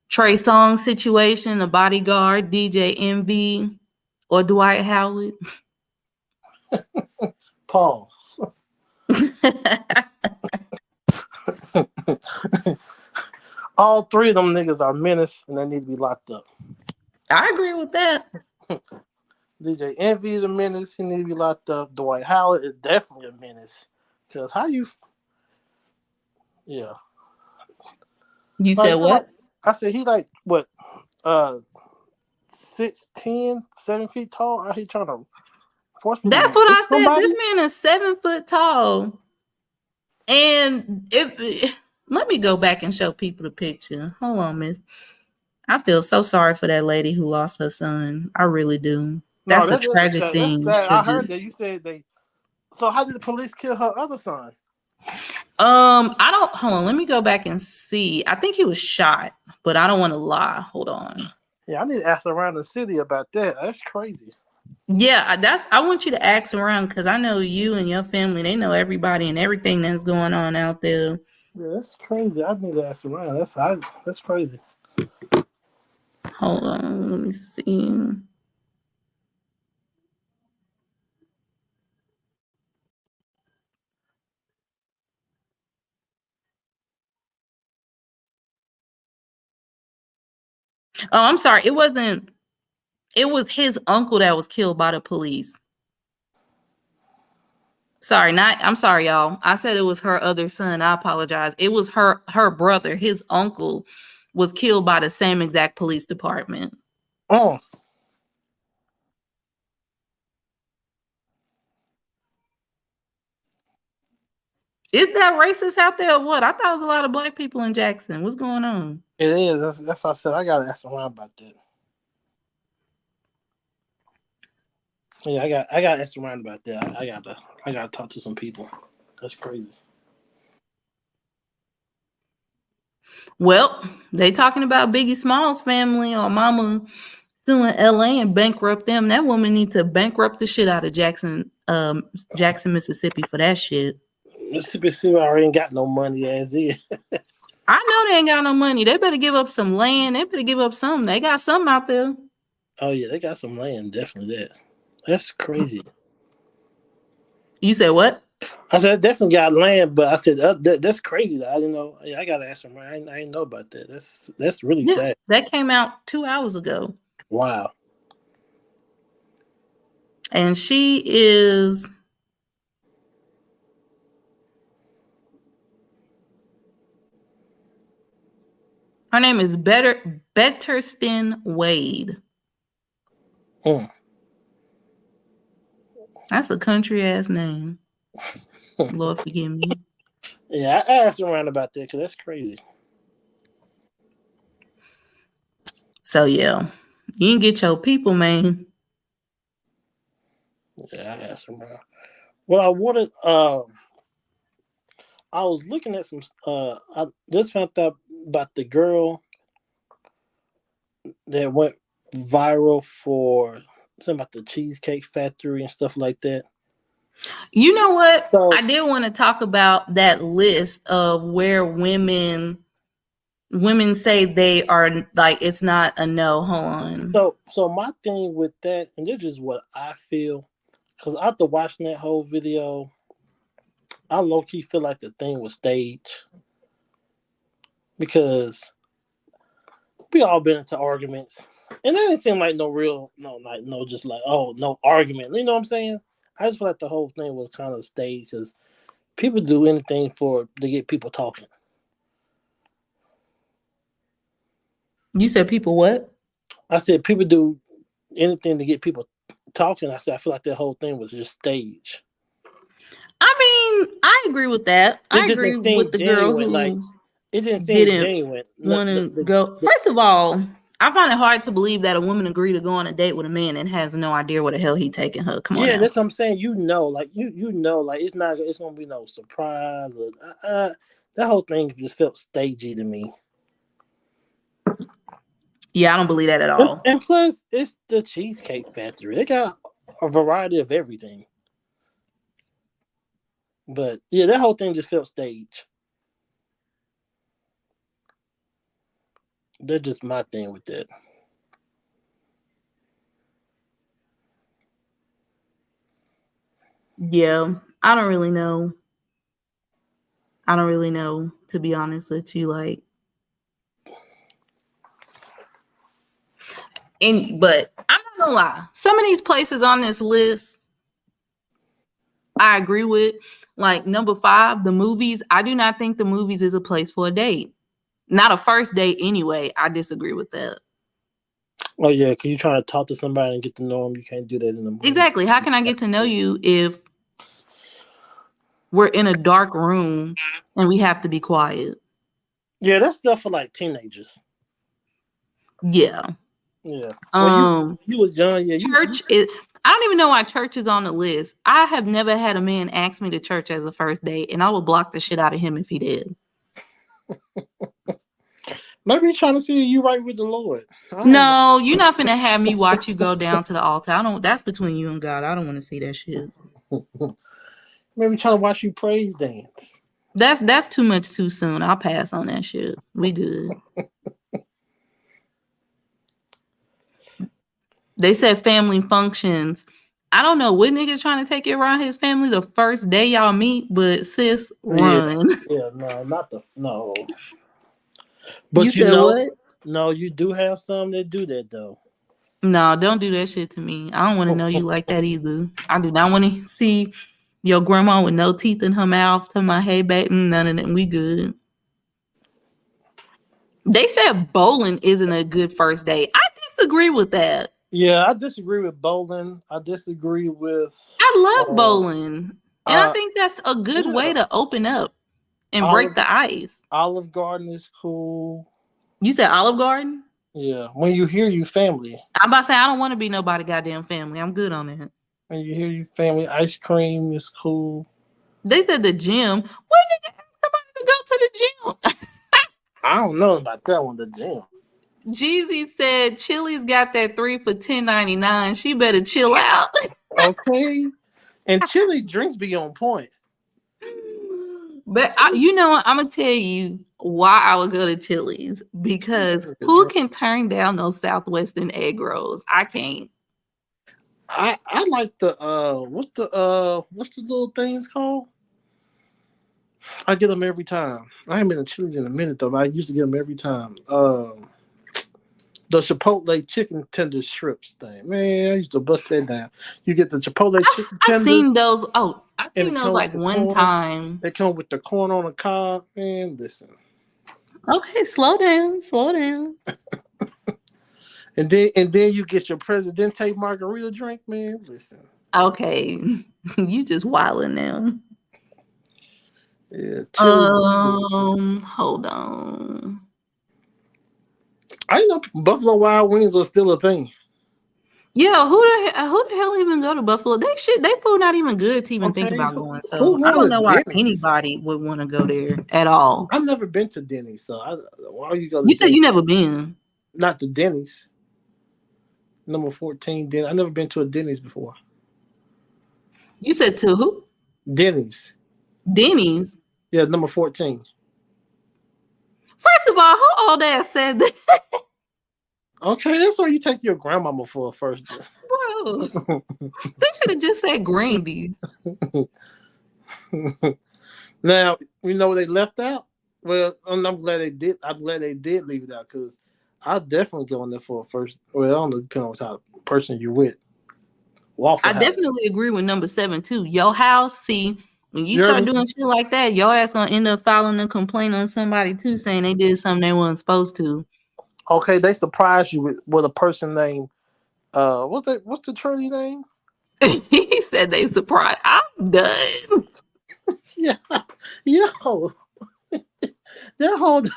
Trey Songz situation, the bodyguard, DJ Envy, or Dwight Howard? Pause. All three of them niggas are menace and they need to be locked up. I agree with that. DJ Envy is a menace. He needs to be locked up. Dwight Howard is definitely a menace. Because yeah. You said what? I said he like, what, 6'10", 7 feet tall? Out here trying to force me. That's what I said. This man is 7 foot tall. And let me go back and show people the picture. Hold on, miss. I feel so sorry for that lady who lost her son. I really do. That's a tragic thing. I heard that you said they. So how did the police kill her other son? I don't. Hold on. Let me go back and see. I think he was shot, but I don't want to lie. Hold on. Yeah, I need to ask around the city about that. That's crazy. Yeah, I want you to ask around because I know you and your family. They know everybody and everything that's going on out there. Yeah, that's crazy. I need to ask around. That's crazy. Hold on. Let me see. Oh, I'm sorry. It wasn't. It was his uncle that was killed by the police. I'm sorry, y'all. I said it was her other son. I apologize. It was her brother. His uncle was killed by the same exact police department. Oh. Is that racist out there or what? I thought it was a lot of black people in Jackson. What's going on? It is. That's what I said. I gotta ask around about that. Yeah, I got to ask around about that. I gotta I gotta talk to some people. That's crazy. Well, they talking about Biggie Smalls' family or mama suing LA and bankrupt them. That woman need to bankrupt the shit out of Jackson, Mississippi for that shit. Mississippi already ain't got no money as is. I know they ain't got no money. They better give up some land. They better give up something. They got something out there. Oh yeah, they got some land. Definitely that. That's crazy. You said what? I said I definitely got land, but I said that's crazy. I didn't know. I gotta ask him. I didn't know about that. That's really sad. That came out 2 hours ago. Wow. And she is her name is Betterston Wade. That's a country ass name. Lord forgive me. Yeah, I asked around about that because that's crazy. So yeah, you can get your people, man. Yeah, I asked around. Well, I wanted. I was looking at some. I just found out about the girl that went viral for something about the Cheesecake Factory and stuff like that. You know what? So, I did want to talk about that list of where women say they are like it's not a no. Hold on. So my thing with that, and this is what I feel, because after watching that whole video, I low-key feel like the thing was staged. Because we all been into arguments. And that didn't seem like no argument. You know what I'm saying? I just feel like the whole thing was kind of staged because people do anything to get people talking. You said people what? I said people do anything to get people talking. I said I feel like that whole thing was just staged. I mean, I agree with that. I agree with the girl who it didn't seem genuine. Want to go. First of all, I find it hard to believe that a woman agreed to go on a date with a man and has no idea where the hell he taking her. Come on. Yeah, that's what I'm saying. You know, it's gonna be no surprise. That whole thing just felt stagey to me. Yeah, I don't believe that at all. And plus, it's the Cheesecake Factory. They got a variety of everything. But yeah, that whole thing just felt staged. That's just my thing with that. Yeah, I don't really know. To be honest with you, like. But I'm not gonna lie. Some of these places on this list, I agree with. Like number 5, the movies. I do not think the movies is a place for a date. Not a first date anyway. I disagree with that. Oh yeah, because you're trying to talk to somebody and get to know them. You can't do that in the movies. Exactly. How can I get to know you if we're in a dark room and we have to be quiet? Yeah, that's stuff for like teenagers. Yeah. Yeah. Well, you was young. Yeah. Church is. I don't even know why church is on the list. I have never had a man ask me to church as a first date, and I would block the shit out of him if he did. Maybe he's trying to see you right with the Lord. No, you're not finna have me watch you go down to the altar. That's between you and God. I don't want to see that shit. Maybe trying to watch you praise dance. That's too much too soon. I'll pass on that shit. We good. They said family functions. I don't know what nigga's trying to take you around his family the first day y'all meet, but sis, run. Yeah, no. But you know what? No, you do have some that do that though. No, don't do that shit to me. I don't want to know you like that either. I do not want to see your grandma with no teeth in her mouth to my hey baby. None of them. We good. They said bowling isn't a good first date. I disagree with that. Yeah, I disagree with bowling. I disagree with. I love bowling, and I think that's a good way to open up and break the ice. Olive Garden is cool. You said Olive Garden? Yeah, when you hear you family. I'm about to say I don't want to be nobody goddamn family. I'm good on that. And you hear your family ice cream is cool. They said the gym. Why did they ask somebody to go to the gym? I don't know about that one, the gym. Jeezy said Chili's got that 3 for $10.99. She better chill out. Okay. And chili drinks be on point. But you know what? I'm gonna tell you why I would go to Chili's, because who can turn down those Southwestern egg rolls? I can't. I like the what's the little things called? I get them every time. I ain't been to Chili's in a minute though, but I used to get them every time. The Chipotle chicken tender strips thing. Man, I used to bust that down. You get the Chipotle chicken tender. I've seen those. Oh, I've seen those like one corn. time. They come with the corn on the cob. Man, listen. Okay, slow down. and then you get your Presidente margarita drink, man. Listen. Okay, you just wilding now. Yeah. Hold on. I didn't know Buffalo Wild Wings was still a thing. Yeah, who the hell even go to Buffalo? They food not even good to even think about going. So I don't know why anybody would want to go there at all. I've never been to Denny's, so why you go? You said you never been? Not to Denny's. Number 14, Denny's. I've never been to a Denny's before. You said to who? Denny's. Denny's? Yeah, number 14. First of all, who old ass said that? Okay, that's why you take your grandmama for a first. Bro, they should have just said Grandy. Now, you know what they left out? Well, I'm glad they did. I'm glad they did leave it out, because I'll definitely go in there for a first. Well, I don't know, depending on what type of person you're with. Waffle I House. definitely agree with number 7 too. Your house, see, when you start doing shit like that, your ass gonna end up filing a complaint on somebody too, saying they did something they weren't supposed to. Okay, they surprise you with a person named what's the Trinity name? He said they surprised. I'm done. Yeah, yo, hold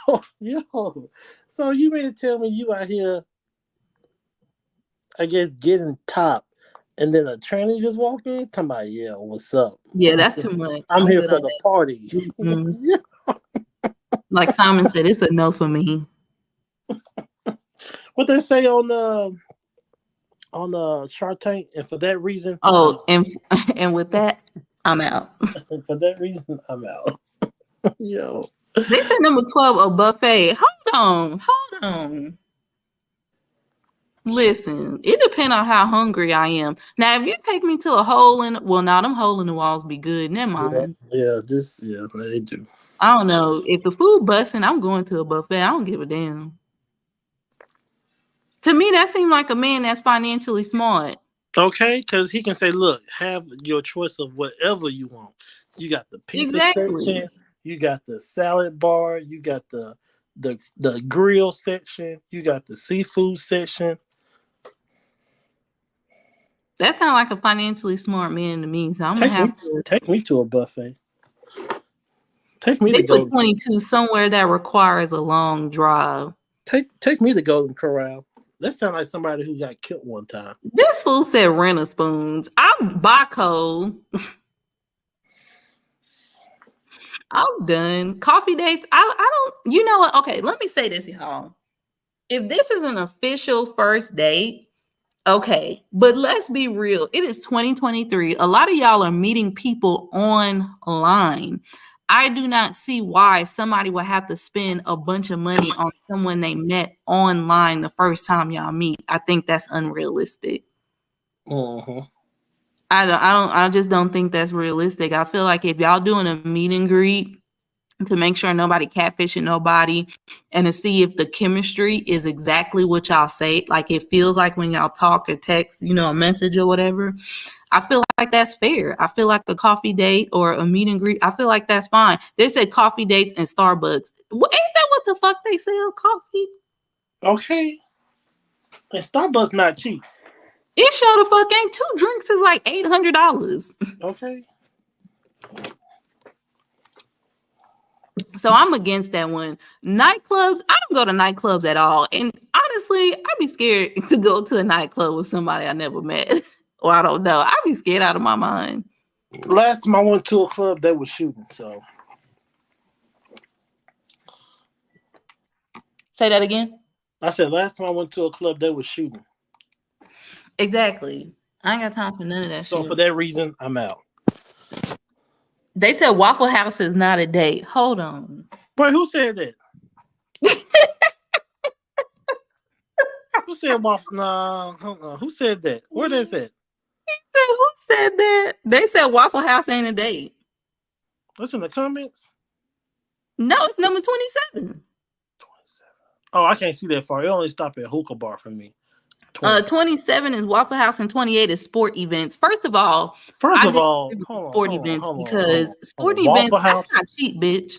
on, yo. So you mean to tell me you out here, I guess, getting top, and then a tranny just walk in, talking about, yeah, what's up? Yeah, that's too much. I'm here for the party. Mm-hmm. Yeah. Like Simon said, it's a no for me. What they say on the Shark Tank, and for that reason, and with that, I'm out. And for that reason, I'm out. Yo, they said number 12 a buffet. Hold on. Listen, it depends on how hungry I am. Now, if you take me to a hole in, well, now them hole in the walls be good. Never mind. Yeah, they do. I don't know if the food busting. I'm going to a buffet. I don't give a damn. To me, that seemed like a man that's financially smart. Okay, because he can say, look, have your choice of whatever you want. You got the pizza section, you got the salad bar, you got the grill section, you got the seafood section. That sounds like a financially smart man to me. So I'm take gonna have to take me to a buffet. Take me they to put 22 somewhere that requires a long drive. Take me to Golden Corral. That sounds like somebody who got killed one time. This fool said rent a spoons. I'm Baco. I'm done. Coffee dates. I don't. You know what? Okay, let me say this, y'all. If this is an official first date, okay. But let's be real. It is 2023. A lot of y'all are meeting people online. I do not see why somebody would have to spend a bunch of money on someone they met online the first time y'all meet. I think that's unrealistic. Uh-huh. I just don't think that's realistic. I feel like if y'all doing a meet and greet to make sure nobody catfishing nobody and to see if the chemistry is exactly what y'all say, like it feels like when y'all talk or text, a message or whatever, I feel like that's fair. I feel like the coffee date or a meet and greet, I feel like that's fine. They said coffee dates and Starbucks. Well, ain't that what the fuck they sell? Coffee? Okay. And Starbucks not cheap. It sure the fuck ain't. 2 drinks is like $800. Okay. So I'm against that one. Nightclubs, I don't go to nightclubs at all. And honestly, I'd be scared to go to a nightclub with somebody I never met. Or I don't know. I'd be scared out of my mind. Last time I went to a club, they were shooting. So Say that again. I said last time I went to a club, they were shooting. Exactly. I ain't got time for none of that So shit. for that reason, I'm out. They said Waffle House is not a date. Hold on. Wait, who said that? Who said waffle? Nah, hold on. Who said that? Where they said? Who said that? They said Waffle House ain't a date. What's in the comments? No, it's number 27. 27. Oh, I can't see that far. It only stopped at hookah bar for me. 27 is Waffle House and 28 is sport events. First of all, hold sport on, events hold on, because sport Waffle events, House? that's not cheap, bitch.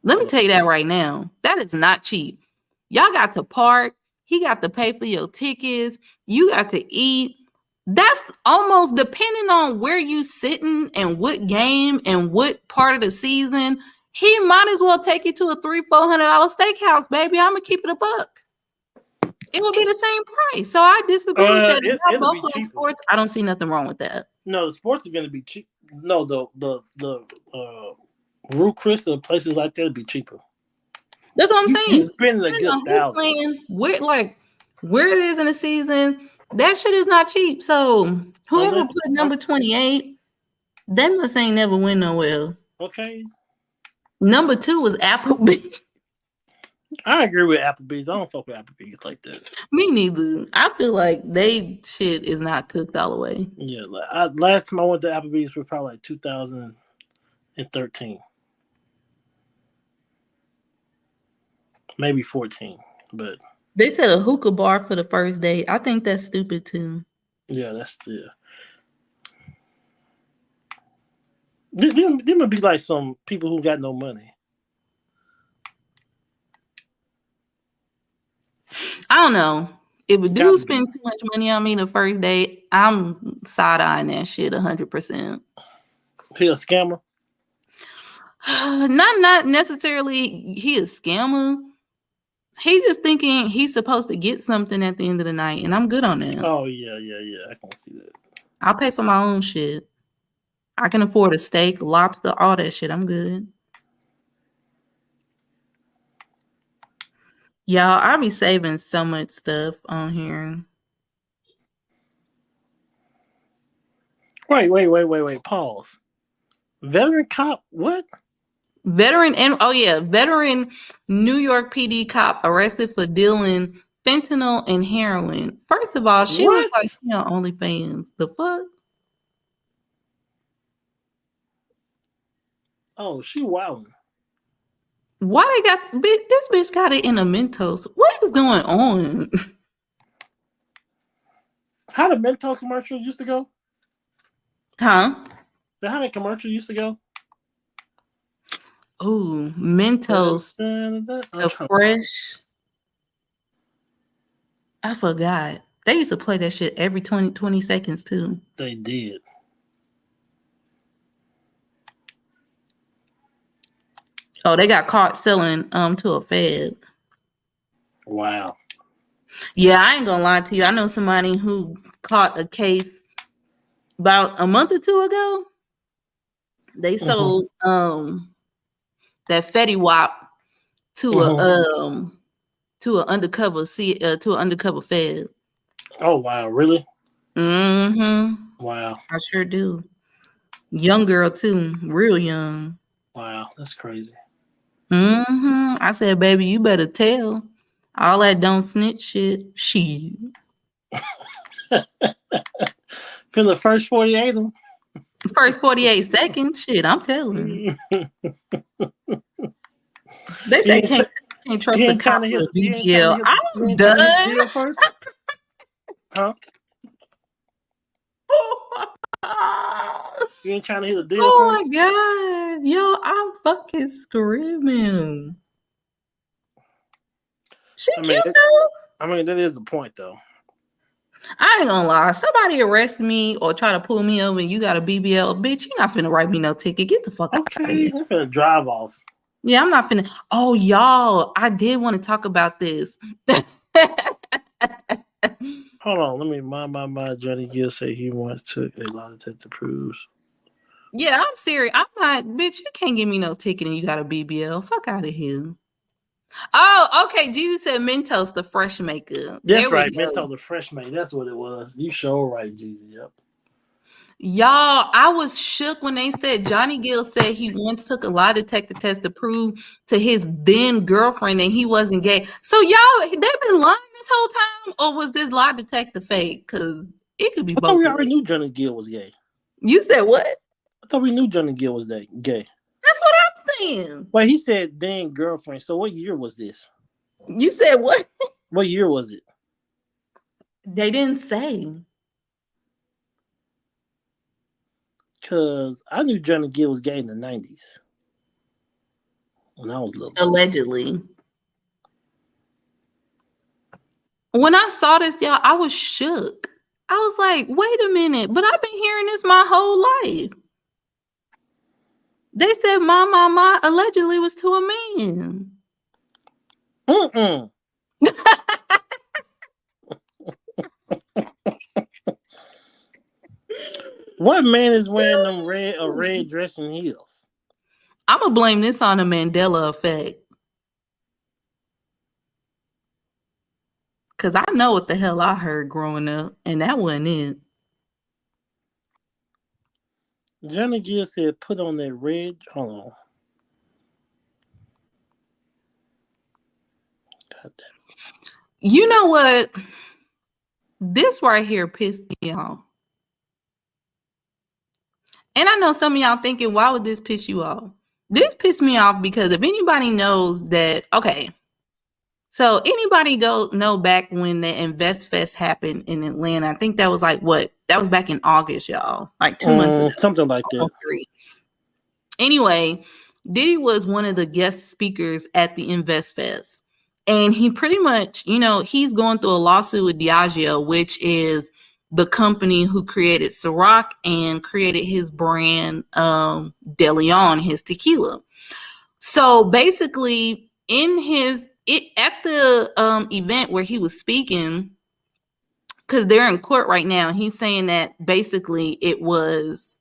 Let me tell you that right now. That is not cheap. Y'all got to park. He got to pay for your tickets. You got to eat. That's almost depending on where you sitting and what game and what part of the season. He might as well take you to a $300-$400 steakhouse, baby. I'm gonna keep it a buck. It will be the same price. So I disagree with that. It'll be cheaper. Sports, I don't see nothing wrong with that. No, the sports are gonna be cheap. No, the Root Chris or places like that would be cheaper. That's what I'm saying. You're spending a good $1,000. Where it is in the season, that shit is not cheap. So whoever put number 28, that must ain't never win nowhere. Okay. Number 2 was Applebee's. I agree with Applebee's. I don't fuck with Applebee's like that. Me neither. I feel like they shit is not cooked all the way. Yeah, last time I went to Applebee's was probably like 2013. Maybe 14, but they said a hookah bar for the first date. I think that's stupid too. Yeah, There might be like some people who got no money. I don't know. If a dude spend too much money on me the first date, I'm side-eyeing that shit 100%. He a scammer? Not necessarily he a scammer. He just thinking he's supposed to get something at the end of the night, and I'm good on that. Oh, yeah. I can see that. I'll pay for my own shit. I can afford a steak, lobster, all that shit. I'm good. Y'all, I be saving so much stuff on here. Wait. Pause. Veteran cop, what? Veteran New York PD cop arrested for dealing fentanyl and heroin. First of all, she looks like she on OnlyFans. The fuck? Oh, she wilding. Why they got this bitch got it in a Mentos? What is going on? How the Mentos commercial used to go? Huh? How that commercial used to go? Oh, Mentos. The fresh. I forgot. They used to play that shit every 20 seconds too. They did. Oh, they got caught selling to a Fed. Wow. Yeah, I ain't gonna lie to you. I know somebody who caught a case about a month or two ago. They sold that Fetty Wap to an undercover Fed. Oh wow, really? Mm-hmm. Wow. I sure do. Young girl too, real young. Wow, that's crazy. Mm-hmm. I said, baby, you better tell. All that don't snitch shit. Shit. For the first 48 of them. First 48 seconds, shit, I'm telling. They say can't trust the cop with BBL. I'm done. First? Huh? You ain't trying to hit the deal Oh first? my god. Yo, I'm fucking screaming. She cute though. I mean, that is the point though. I ain't gonna lie. Somebody arrest me or try to pull me over and you got a BBL, bitch, you're not finna write me no ticket. Get the fuck out of here. I'm finna drive off. Yeah, I'm not finna. Oh, y'all, I did want to talk about this. Hold on, let me my Johnny Gill say he once took a lie detector proves. Yeah, I'm serious. I'm not, bitch. You can't give me no ticket and you got a BBL. Fuck out of here. Oh, okay. Jesus said Mentos, the fresh maker. That's right, Mentos, the fresh mate. That's what it was. You sure right, Jesus. Yep. Y'all, I was shook when they said Johnny Gill said he once took a lie detector test to prove to his then girlfriend that he wasn't gay. So y'all, they've been lying this whole time, or was this lie detector fake? Because it could be both. I thought we already knew Johnny Gill was gay. You said what? I thought we knew Johnny Gill was gay. That's what I'm saying. Well, he said then girlfriend. So what year was this? You said what? What year was it? They didn't say. Because I knew Johnny Gill was gay in the 90s. When I was little. Allegedly. When I saw this, y'all, I was shook. I was like, wait a minute, but I've been hearing this my whole life. They said my allegedly was to a man. What man is wearing them red dress and heels? I'm gonna blame this on the Mandela effect. Cause I know what the hell I heard growing up, and that wasn't it. Johnny Gill said, "Put on that red." Hold on. God damn. You know what? This right here pissed me off. And I know some of y'all thinking, why would this piss you off? This pissed me off because if anybody knows that, okay, so anybody know back when the Invest Fest happened in Atlanta? I think that was like what? That was back in August, y'all. Like 2 months ago. Something like that. 3. Anyway, Diddy was one of the guest speakers at the Invest Fest. And he pretty much, he's going through a lawsuit with Diageo, which is the company who created Ciroc and created his brand De Leon, his tequila. So basically, at the event where he was speaking, because they're in court right now, he's saying that basically he was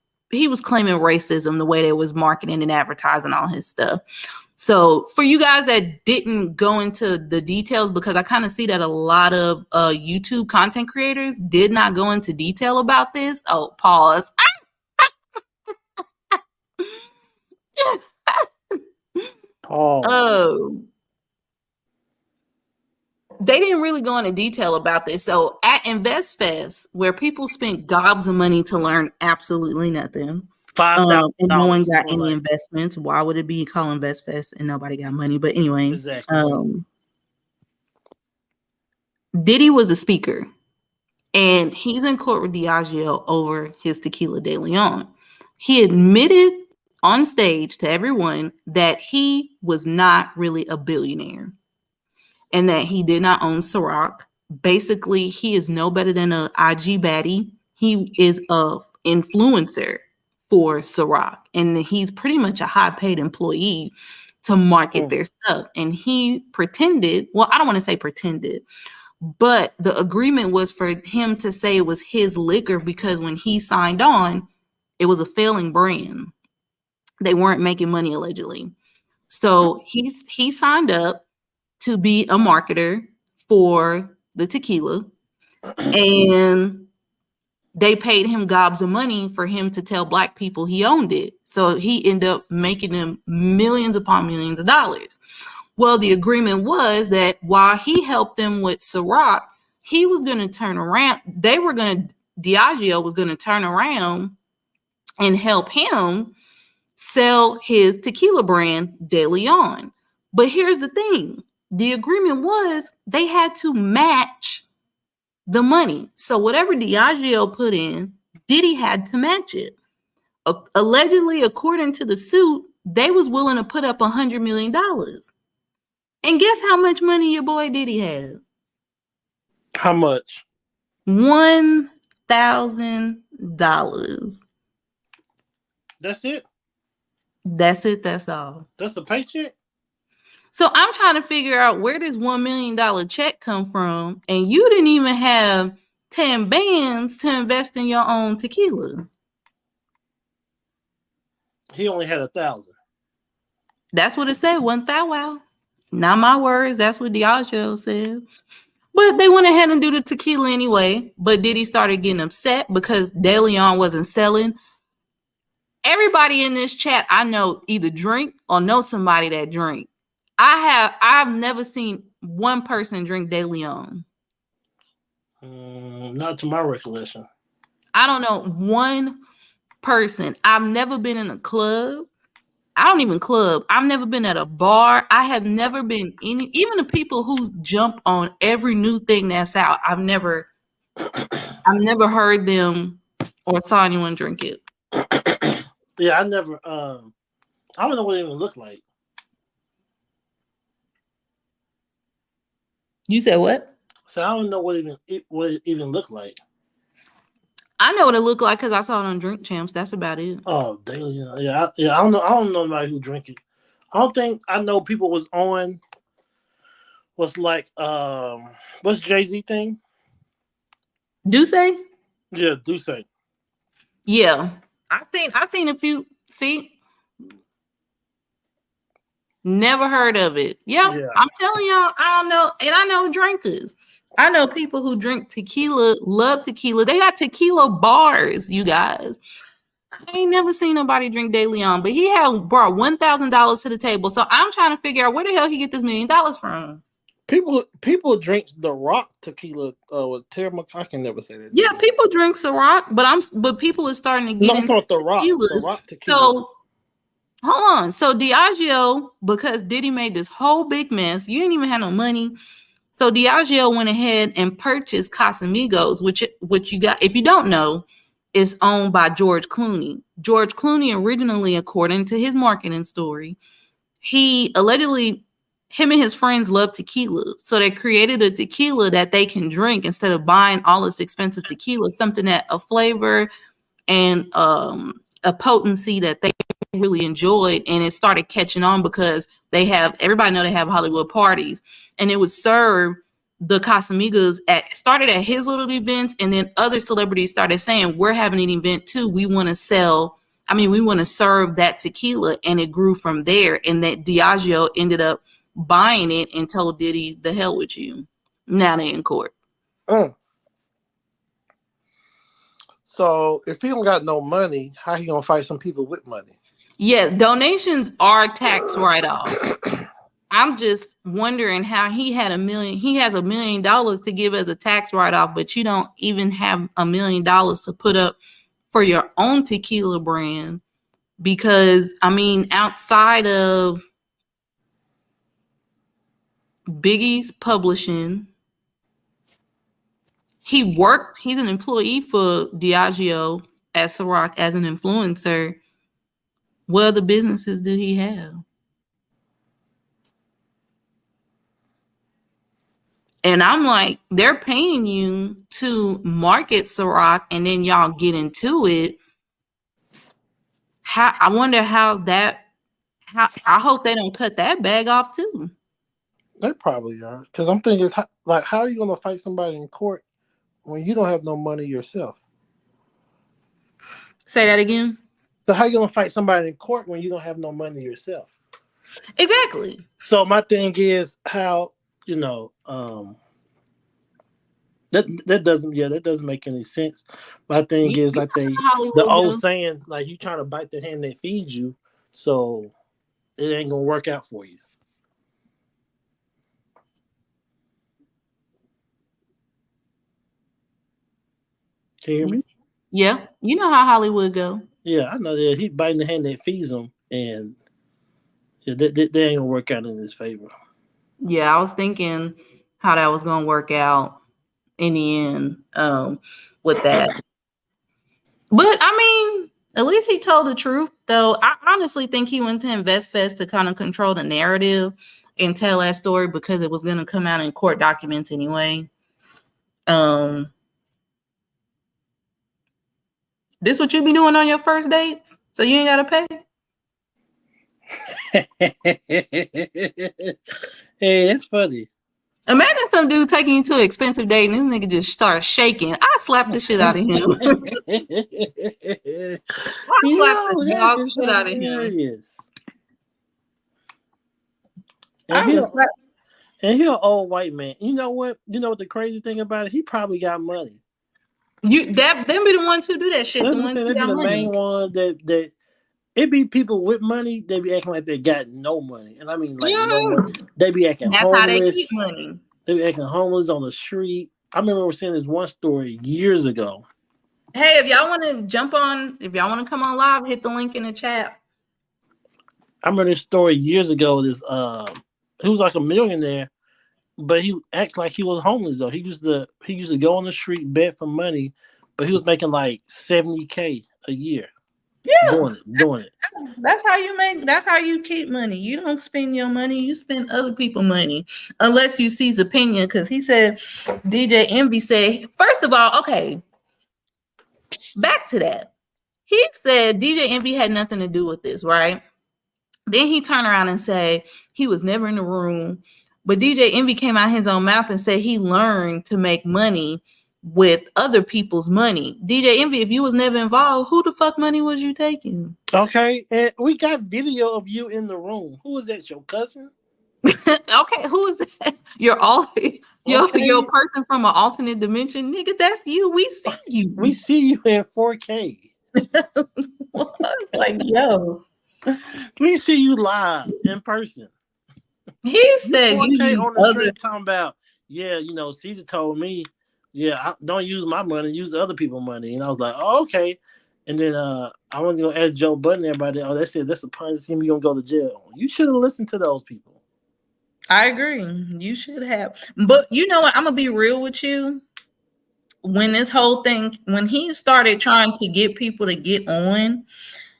claiming racism the way they was marketing and advertising all his stuff. So for you guys that didn't go into the details, because I kind of see that a lot of YouTube content creators did not go into detail about this. Oh, pause. Pause. They didn't really go into detail about this. So at Invest Fest, where people spent gobs of money to learn absolutely nothing, and no one got any investments. Why would it be called Invest Fest and nobody got money? But anyway, exactly. Diddy was a speaker, and he's in court with Diageo over his tequila De Leon. He admitted on stage to everyone that he was not really a billionaire and that he did not own Ciroc. Basically, he is no better than an IG baddie. He is a influencer for Ciroc, and he's pretty much a high-paid employee to market their stuff. And he pretended, well, I don't want to say pretended, but the agreement was for him to say it was his liquor because when he signed on, it was a failing brand. They weren't making money allegedly. So he signed up to be a marketer for the tequila, and they paid him gobs of money for him to tell Black people he owned it. So he ended up making them millions upon millions of dollars. Well, the agreement was that while he helped them with Ciroc, he was going to turn around. Diageo was going to turn around and help him sell his tequila brand De Leon. But here's the thing. The agreement was they had to match the money. So whatever Diageo put in, Diddy had to match it. Allegedly, according to the suit, they was willing to put up $100 million. And guess how much money your boy Diddy had? How much? $1,000. That's it? That's it. That's all. That's a paycheck? So I'm trying to figure out where this $1 million check come from. And you didn't even have 10 bands to invest in your own tequila. He only had 1,000. That's what it said. 1,000. Not my words. That's what Diageo said. But they went ahead and do the tequila anyway. But Diddy started getting upset because De Leon wasn't selling. Everybody in this chat I know either drink or know somebody that drink. I've never seen one person drink De Leon. Not to my recollection. I don't know one person. I've never been in a club. I don't even club. I've never been at a bar. I have never been even the people who jump on every new thing that's out. I've never heard them or saw anyone drink it. Yeah, I never. I don't know what it even looked like. You said what? So I don't know what it even looked like. I know what it looked like because I saw it on Drink Champs. That's about it. Oh, daily. Yeah. I don't know. I don't know anybody who drink it. I don't think I know people was on. Was like what's Jay-Z thing? Duce? Yeah, Duce. Yeah, I seen a few. See, never heard of it. Yep. Yeah, I'm telling y'all, I don't know, and I know drinkers. I know people who drink tequila, love tequila. They got tequila bars, you guys. I ain't never seen nobody drink De Leon, but he had brought $1,000 to the table. So I'm trying to figure out where the hell he get this $1 million from. People drink the Rock tequila with Terry. I can never say that. Yeah, people drink Ciroc, but people are starting to get into the Rock. The Rock tequila. So hold on. So Diageo, because Diddy made this whole big mess, you ain't even have no money. So Diageo went ahead and purchased Casamigos, which you got, if you don't know, is owned by George Clooney. George Clooney originally, according to his marketing story, he allegedly, him and his friends love tequila. So they created a tequila that they can drink instead of buying all this expensive tequila, something that a flavor and a potency that they really enjoyed. And it started catching on because everybody know they have Hollywood parties, and it would serve the Casamigos started at his little events, and then other celebrities started saying, we're having an event too. We want to serve that tequila. And it grew from there. And that Diageo ended up buying it and told Diddy, the hell with you. Now they in court. So if he don't got no money, how he gonna fight some people with money? Yeah, donations are tax write-offs. I'm just wondering how he has $1 million to give as a tax write-off, but you don't even have $1 million to put up for your own tequila brand. Because outside of Biggie's publishing, he's an employee for Diageo at Ciroc as an influencer. What other businesses do he have? And I'm like, they're paying you to market Ciroc, and then y'all get into it. I wonder how I hope they don't cut that bag off too. They probably are. Because I'm thinking, how are you going to fight somebody in court when you don't have no money yourself? Say that again. So how are you going to fight somebody in court when you don't have no money yourself? Exactly. So my thing is how, that doesn't make any sense. My thing is like the old saying, like you trying to bite the hand that feeds you, so it ain't gonna work out for you. Can you hear me? Yeah, you know how Hollywood go. Yeah, I know that he biting the hand that feeds him, and they ain't gonna work out in his favor. Yeah, I was thinking how that was gonna work out in the end with that. But at least he told the truth, though. I honestly think he went to InvestFest to kind of control the narrative and tell that story because it was going to come out in court documents anyway. This what you be doing on your first dates? So you ain't got to pay? Hey, that's funny. Imagine some dude taking you to an expensive date and this nigga just starts shaking. I slapped the shit out of him. I slapped the dog shit out of him. And he's an old white man. You know what? You know what the crazy thing about it? He probably got money. Them be the ones who do that shit. That's the what ones I'm saying. who They be got the money. main one that it be people with money. They be acting like they got no money, and I mean like no money. They be acting That's homeless. how they keep money. They be acting homeless on the street. I remember seeing this one story years ago. Hey, if y'all want to jump on, if y'all want to come on live, hit the link in the chat. I remember this story years ago. This he was like a millionaire, but he acted like he was homeless though. He used to go on the street, beg for money, but he was making like $70K a year. Yeah, doing it. That's how you make. That's how you keep money. You don't spend your money. You spend other people's money, unless you seize opinion. Because he said, DJ Envy said, first of all, okay, back to that. He said DJ Envy had nothing to do with this, right? Then he turned around and said he was never in the room, but DJ Envy came out his own mouth and said he learned to make money with other people's money. DJ Envy, if you was never involved, who the fuck money was you taking? Okay, and we got video of you in the room. Who is that? Your cousin? Okay, who is that? Your person from an alternate dimension, nigga. That's you. We see you. We see you in 4K. Like, yo, we see you live in person. He said you use on the street talking about, yeah, you know, Cesar told me, yeah, I don't use my money, use other people's money. And I was like, oh, okay. And then I wanted to go ask Joe Budden, everybody, oh, they said that's a punch scheme, you're going to go to jail. You should have listened to those people. I agree. You should have. But you know what? I'm going to be real with you. When this whole thing, when he started trying to get people to get on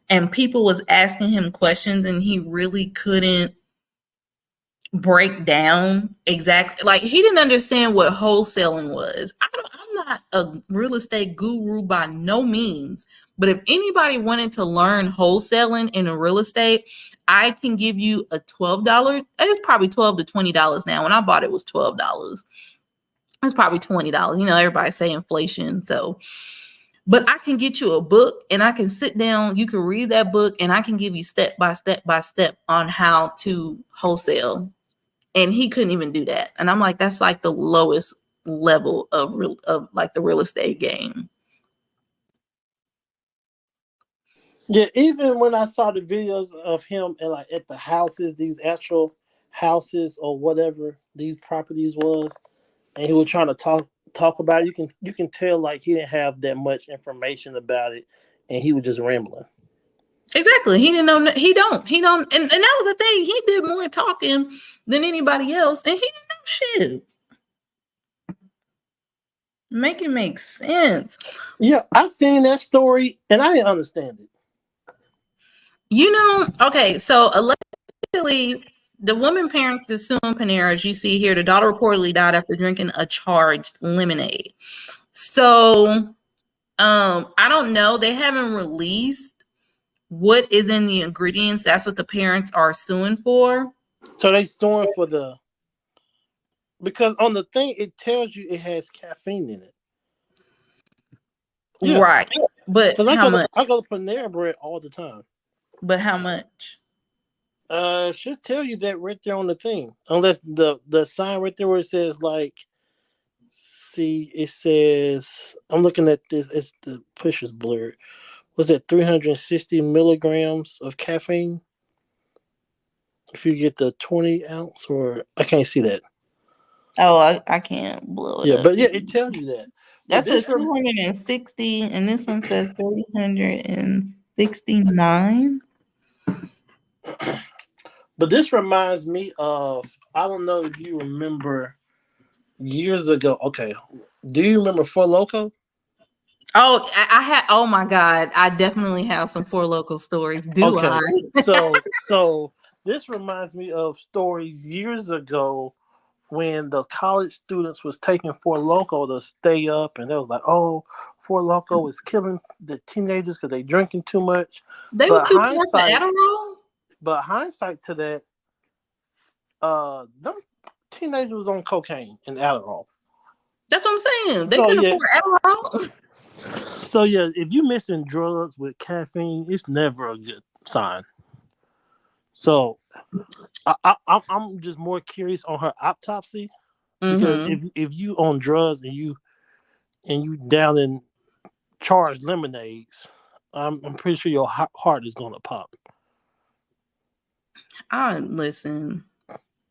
and people was asking him questions and he really couldn't break down exactly, like he didn't understand what wholesaling was. I'm not a real estate guru by no means, but if anybody wanted to learn wholesaling in a real estate, I can give you a $12. It's probably $12 to $20 now. When I bought it, was $12. It's probably $20. You know, everybody say inflation, so. But I can get you a book and I can sit down. You can read that book and I can give you step by step on how to wholesale. And he couldn't even do that. And I'm like, that's like the lowest level of like the real estate game. Yeah, even when I saw the videos of him and like at the houses, these actual houses or whatever these properties was, and he was trying to talk about it, you can tell like he didn't have that much information about it, and he was just rambling. Exactly. He didn't know. He don't. And that was the thing. He did more talking than anybody else, and he didn't know shit. Make it make sense. Yeah, I seen that story and I didn't understand it. You know, okay, so allegedly, the woman parents is suing Panera, as you see here. The daughter reportedly died after drinking a charged lemonade. So, I don't know. They haven't released what is in the ingredients. That's what the parents are suing for. So they suing for because on the thing it tells you it has caffeine in it. Yeah. Right. But how much? I go to Panera Bread all the time. But how much? It should tell you that right there on the thing. Unless the sign right there where it says like, see, it says, I'm looking at this, it's the push is blurred. Was that 360 milligrams of caffeine? If you get the 20 ounce, or I can't see that. Oh, I can't blow it. Yeah, up. but yeah, it tells you that. That says 260, and this one says 369. But this reminds me of, I don't know if you remember years ago. Okay, do you remember Four Loko? Oh, I had. Oh my God, I definitely have some Four Loko stories. I? So this reminds me of stories years ago when the college students was taking Four Loko to stay up, and they was like, "Oh, Four Loko is killing the teenagers because they drinking too much." They was too poor for Adderall. But hindsight to that, them teenagers was on cocaine and Adderall. That's what I'm saying. They So, couldn't yeah. afford Adderall. So yeah, if you mixing drugs with caffeine, it's never a good sign. So I'm just more curious on her autopsy because if you on drugs and you down in charged lemonades, I'm pretty sure your heart is gonna pop. Listen,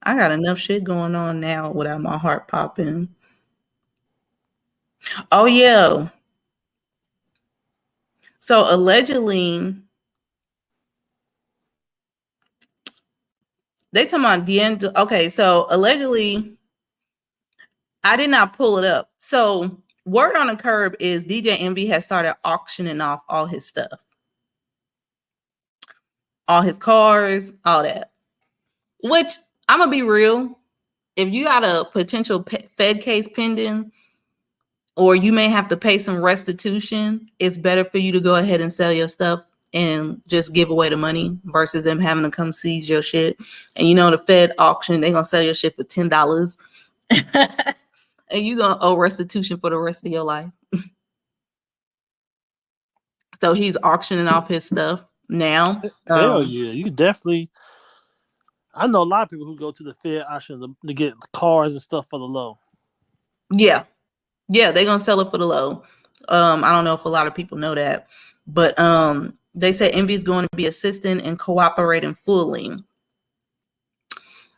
I got enough shit going on now without my heart popping. Oh yeah. So allegedly, they talking about the end. Okay, so allegedly, I did not pull it up. So word on the curb is DJ Envy has started auctioning off all his stuff, all his cars, all that. Which I'm gonna be real. If you got a potential Fed case pending, or you may have to pay some restitution, it's better for you to go ahead and sell your stuff and just give away the money versus them having to come seize your shit. And you know, the Fed auction, they're gonna sell your shit for $10. And you're gonna owe restitution for the rest of your life. So he's auctioning off his stuff now. Hell yeah, you definitely. I know a lot of people who go to the Fed auction to get cars and stuff for the low. Yeah, they're gonna sell it for the low. I don't know if a lot of people know that, but they say Envy is going to be assisting and cooperating fully.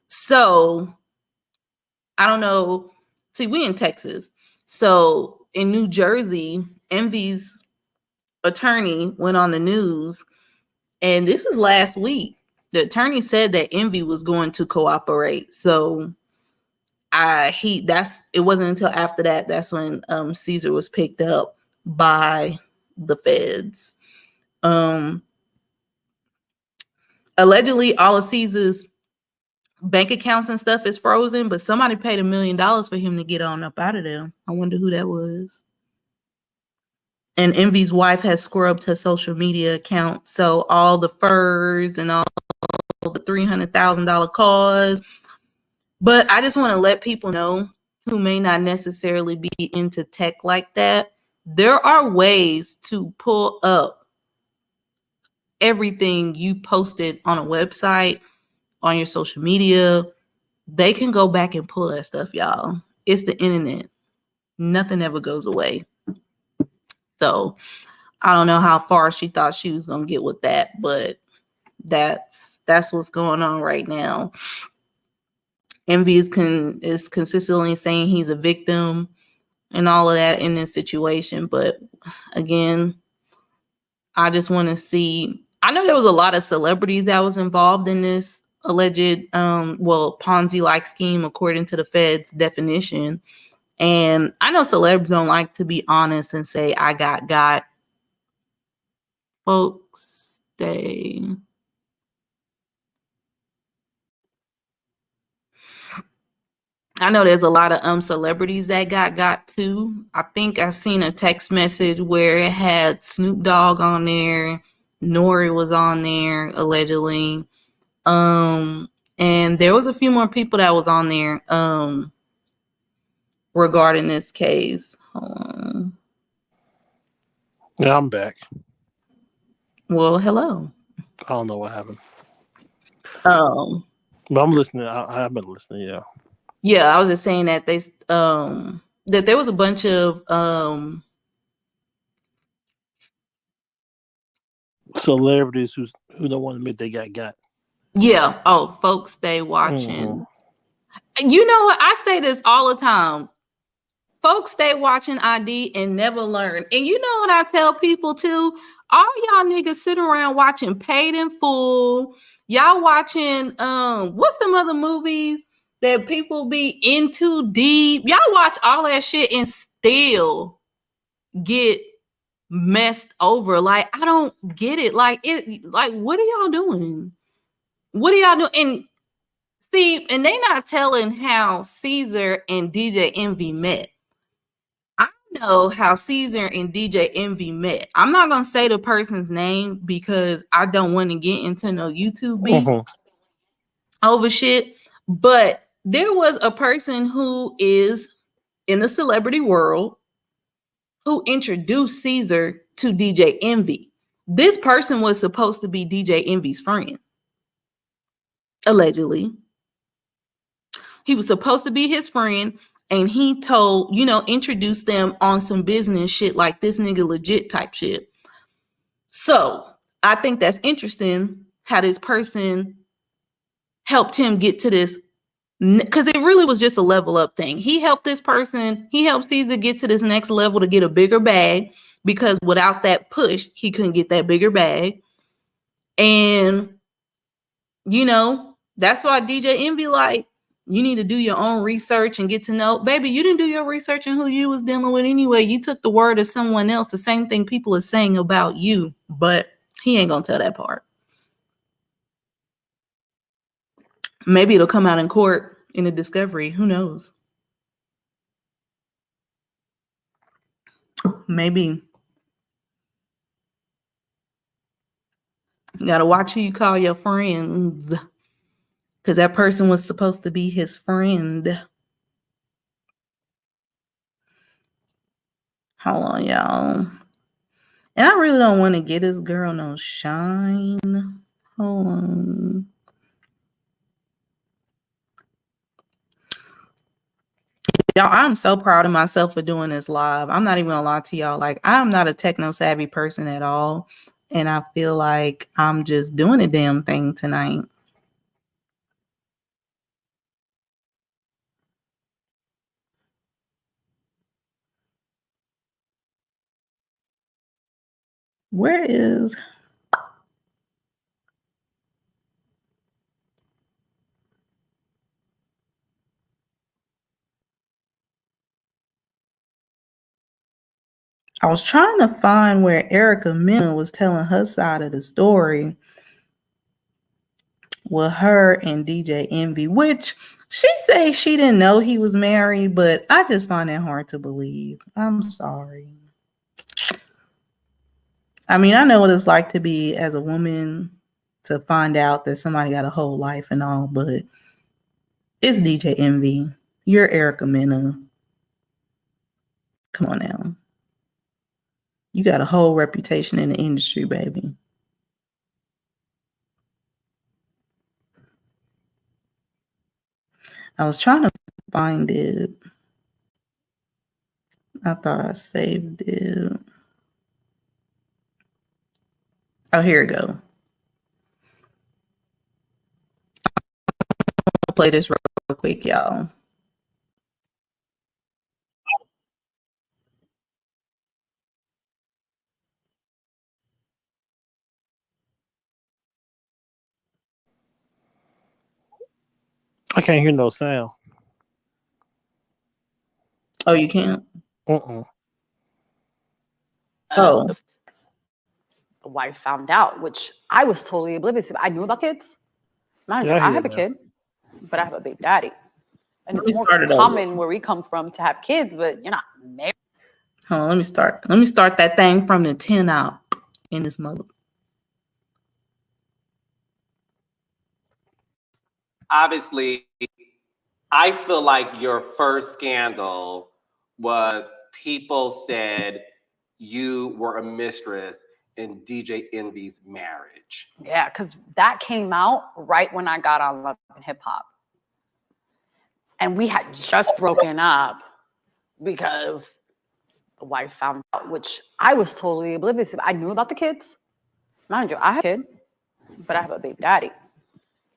So I don't know. See, we in Texas. So in New Jersey, Envy's attorney went on the news, and this was last week. The attorney said that Envy was going to cooperate. So it wasn't until after that that's when Cesar was picked up by the feds. Allegedly, all of Cesar's bank accounts and stuff is frozen, but somebody paid $1 million for him to get on up out of there. I wonder who that was. And Envy's wife has scrubbed her social media account, so all the furs and all the $300,000 cars. But I just want to let people know who may not necessarily be into tech like that, there are ways to pull up everything you posted on a website, on your social media. They can go back and pull that stuff, y'all. It's the internet. Nothing ever goes away. So I don't know how far she thought she was going to get with that, but that's what's going on right now. Envy is consistently saying he's a victim and all of that in this situation. But again, I just want to see. I know there was a lot of celebrities that was involved in this alleged, Ponzi-like scheme, according to the Fed's definition. And I know celebs don't like to be honest and say, I got. Folks, I know there's a lot of celebrities that got too. I think I seen a text message where it had Snoop Dogg on there, Nori was on there allegedly, and there was a few more people that was on there regarding this case. Yeah, I'm back. Well, hello. I don't know what happened. But I'm listening. I've been listening. Yeah. Yeah, I was just saying that that there was a bunch of celebrities who don't want to admit they got. Yeah. Oh, folks, stay watching. Mm-hmm. You know what? I say this all the time. Folks stay watching ID and never learn. And you know what I tell people too? All y'all niggas sit around watching Paid in Full. Y'all watching what's them other movies that people be into deep? Y'all watch all that shit and still get messed over. Like, I don't get it. Like, what are y'all doing? What are y'all doing? And see, and they not telling how Cesar and DJ Envy met. I know how Cesar and DJ Envy met. I'm not gonna say the person's name because I don't want to get into no YouTube beef over shit. But there was a person who is in the celebrity world who introduced Cesar to DJ Envy. This person was supposed to be DJ Envy's friend. Allegedly. He was supposed to be his friend, and he told, introduced them on some business shit like this nigga legit type shit. So I think that's interesting how this person helped him get to this, because it really was just a level up thing. He helped this person, he helped Cesar get to this next level to get a bigger bag, because without that push, he couldn't get that bigger bag. And, that's why DJ Envy, like, you need to do your own research and get to know. Baby, you didn't do your research on who you was dealing with anyway. You took the word of someone else, the same thing people are saying about you, but he ain't gonna tell that part. Maybe it'll come out in court in a discovery. Who knows? Maybe. You gotta watch who you call your friends, because that person was supposed to be his friend. Hold on, y'all. And I really don't want to get this girl no shine. Hold on. Y'all, I'm so proud of myself for doing this live. I'm not even gonna lie to y'all. Like, I'm not a techno savvy person at all. And I feel like I'm just doing a damn thing tonight. Where is... I was trying to find where Erica Mena was telling her side of the story with her and DJ Envy, which she says she didn't know he was married, but I just find it hard to believe. I'm sorry. I mean, I know what it's like to be as a woman to find out that somebody got a whole life and all, but it's DJ Envy. You're Erica Mena. Come on now. You got a whole reputation in the industry, baby. I was trying to find it. I thought I saved it. Oh, here we go. I'll play this real quick, y'all. I can't hear no sound. Oh, you can't? Oh. The wife found out, which I was totally oblivious to. I knew about kids. Mind you, Yeah, I I hear have a that. kid, but I have a big daddy. And Let it's me more start it common over. where we come from to have kids, but you're not married. Hold on, let me start that thing from the 10 out in this mother. Obviously, I feel like your first scandal was people said you were a mistress in DJ Envy's marriage. Yeah, because that came out right when I got on Love and Hip Hop. And we had just broken up because the wife found out, which I was totally oblivious to. I knew about the kids. Mind you, I have a kid, but I have a big daddy.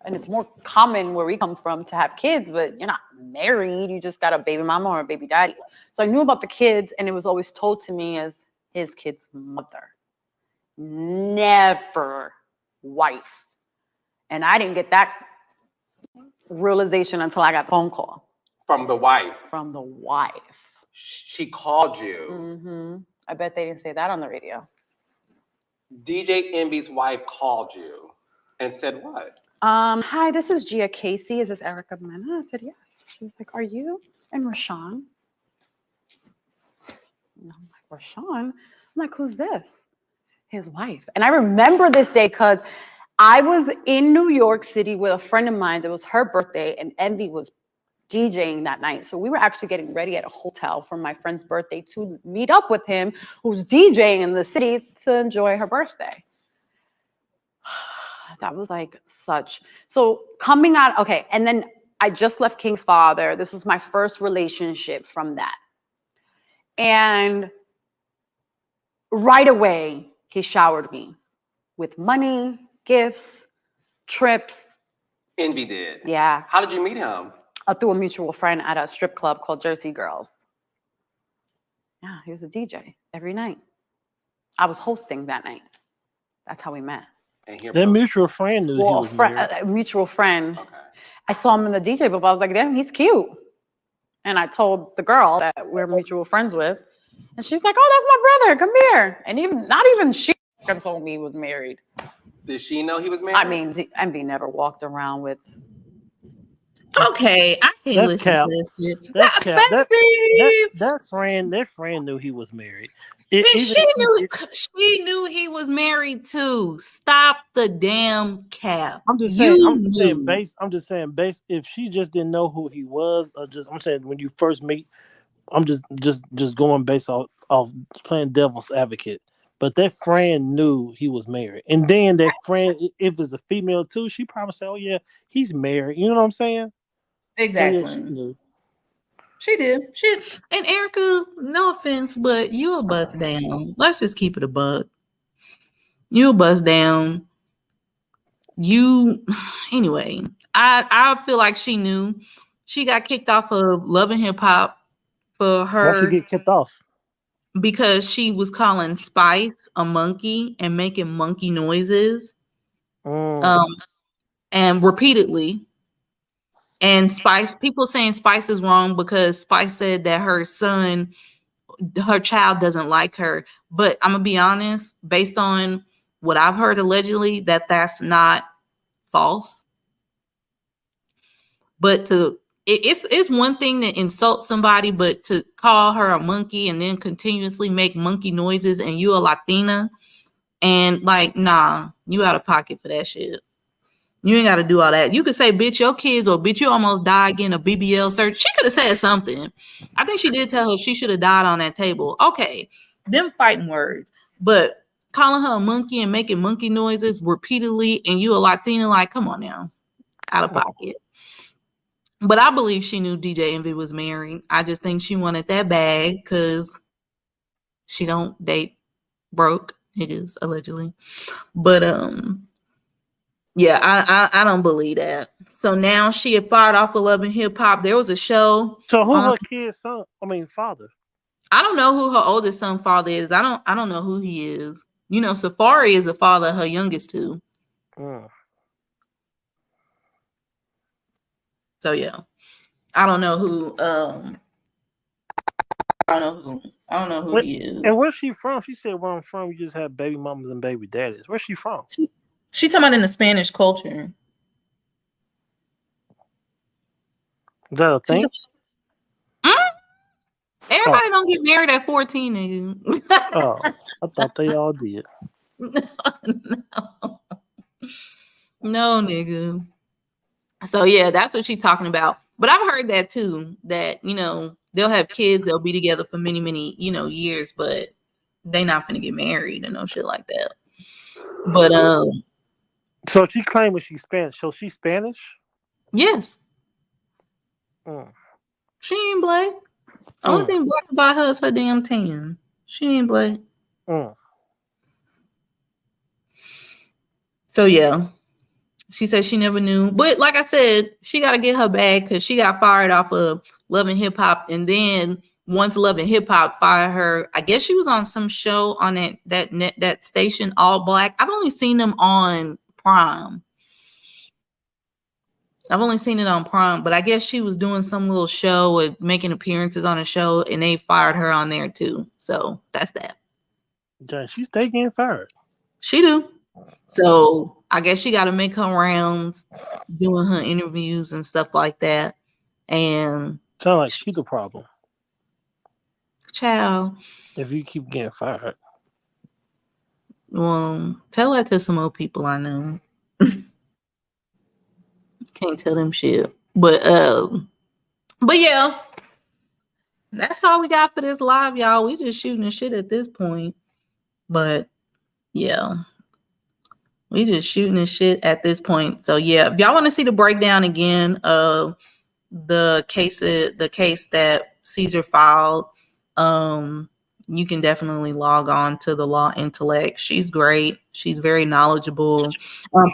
And it's more common where we come from to have kids, but you're not married. You just got a baby mama or a baby daddy. So I knew about the kids, and it was always told to me as his kid's mother. Never wife. And I didn't get that realization until I got the phone call. From the wife. From the wife. She called you. Mm-hmm. I bet they didn't say that on the radio. DJ Envy's wife called you and said what? Hi, this is Gia Casey. Is this Erica Mena? I said, yes. She was like, are you and Rashawn? And I'm like, Rashawn? I'm like, who's this? His wife. And I remember this day because I was in New York City with a friend of mine. It was her birthday, and Envy was DJing that night. So we were actually getting ready at a hotel for my friend's birthday to meet up with him, who's DJing in the city, to enjoy her birthday. That was like so coming out, okay. And then I just left King's father. This was my first relationship from that. And right away, he showered me with money, gifts, trips. Envy did. Yeah. How did you meet him? Through a mutual friend at a strip club called Jersey Girls. Yeah, he was a DJ every night. I was hosting that night. That's how we met. And here That mutual friend knew he was married. A mutual friend. Okay. I saw him in the DJ booth. I was like, damn, he's cute. And I told the girl that we're mutual friends with. And she's like, oh, that's my brother. Come here. And even not even she told me he was married. Did she know he was married? I mean, MB never walked around with. Okay, I can't listen to this shit. That's cap. That friend knew he was married. She knew he was married too. Stop the damn cap. I'm just saying based if she just didn't know who he was, or I'm saying when you first meet, I'm just going based off playing devil's advocate. But that friend knew he was married. And then that friend, if it's a female too, she probably said, oh yeah, he's married. You know what I'm saying? Exactly. So, yeah, she knew. She did. And Erica, no offense, but you a bust down. Let's just keep it a buck. You a bust down. Anyway, I feel like she knew. She got kicked off of Love and Hip Hop for her. Why she get kicked off? Because she was calling Spice a monkey and making monkey noises. And repeatedly. And Spice, people saying Spice is wrong because Spice said that her child doesn't like her. But I'm going to be honest, based on what I've heard allegedly, that's not false. But it's one thing to insult somebody, but to call her a monkey and then continuously make monkey noises and you a Latina and like, nah, you out of pocket for that shit. You ain't got to do all that. You could say, bitch, your kids, or bitch, you almost died getting a BBL search. She could have said something. I think she did tell her she should have died on that table. Okay, them fighting words. But calling her a monkey and making monkey noises repeatedly and you a Latina, like, come on now. Out of pocket. But I believe she knew DJ Envy was married. I just think she wanted that bag because she don't date broke niggas, allegedly. But, yeah, I don't believe that. So now she had fired off of Love and Hip Hop. There was a show. So who her kid's son? Father. I don't know who her oldest son father is. I don't know who he is. You know, Safari is the father of her youngest two. So yeah. I don't know who he is. And where's she from? She said where I'm from, you just have baby mamas and baby daddies. Where's she from? She talking about in the Spanish culture. Is that a thing? Everybody don't get married at 14, nigga. Oh, I thought they all did. No, nigga. So yeah, that's what she's talking about. But I've heard that too, that, you know, they'll have kids, they'll be together for many, many, years, but they not finna get married and no shit like that. But so she claiming she's Spanish. So she's Spanish? Yes. She ain't black. Only thing black about her is her damn tan. She ain't black. So yeah. She said she never knew. But like I said, she got to get her bag because she got fired off of Love and Hip Hop. And then once Love and Hip Hop fired her, I guess she was on some show on that station, All Black. I've only seen them on Prime. I've only seen it on Prime, but I guess she was doing some little show or making appearances on a show, and they fired her on there too. So that's that. She's getting fired. She do. So I guess she got to make her rounds, doing her interviews and stuff like that. And sound like she's the problem. Child. If you keep getting fired. Well, tell that to some old people I know. Can't tell them shit. But But yeah, that's all we got for this live, y'all. We just shooting the shit at this point. But yeah, we just shooting the shit at this point. So yeah, if y'all want to see the breakdown again of the case that Cesar filed, you can definitely log on to the Law Intellect. She's great. She's very knowledgeable.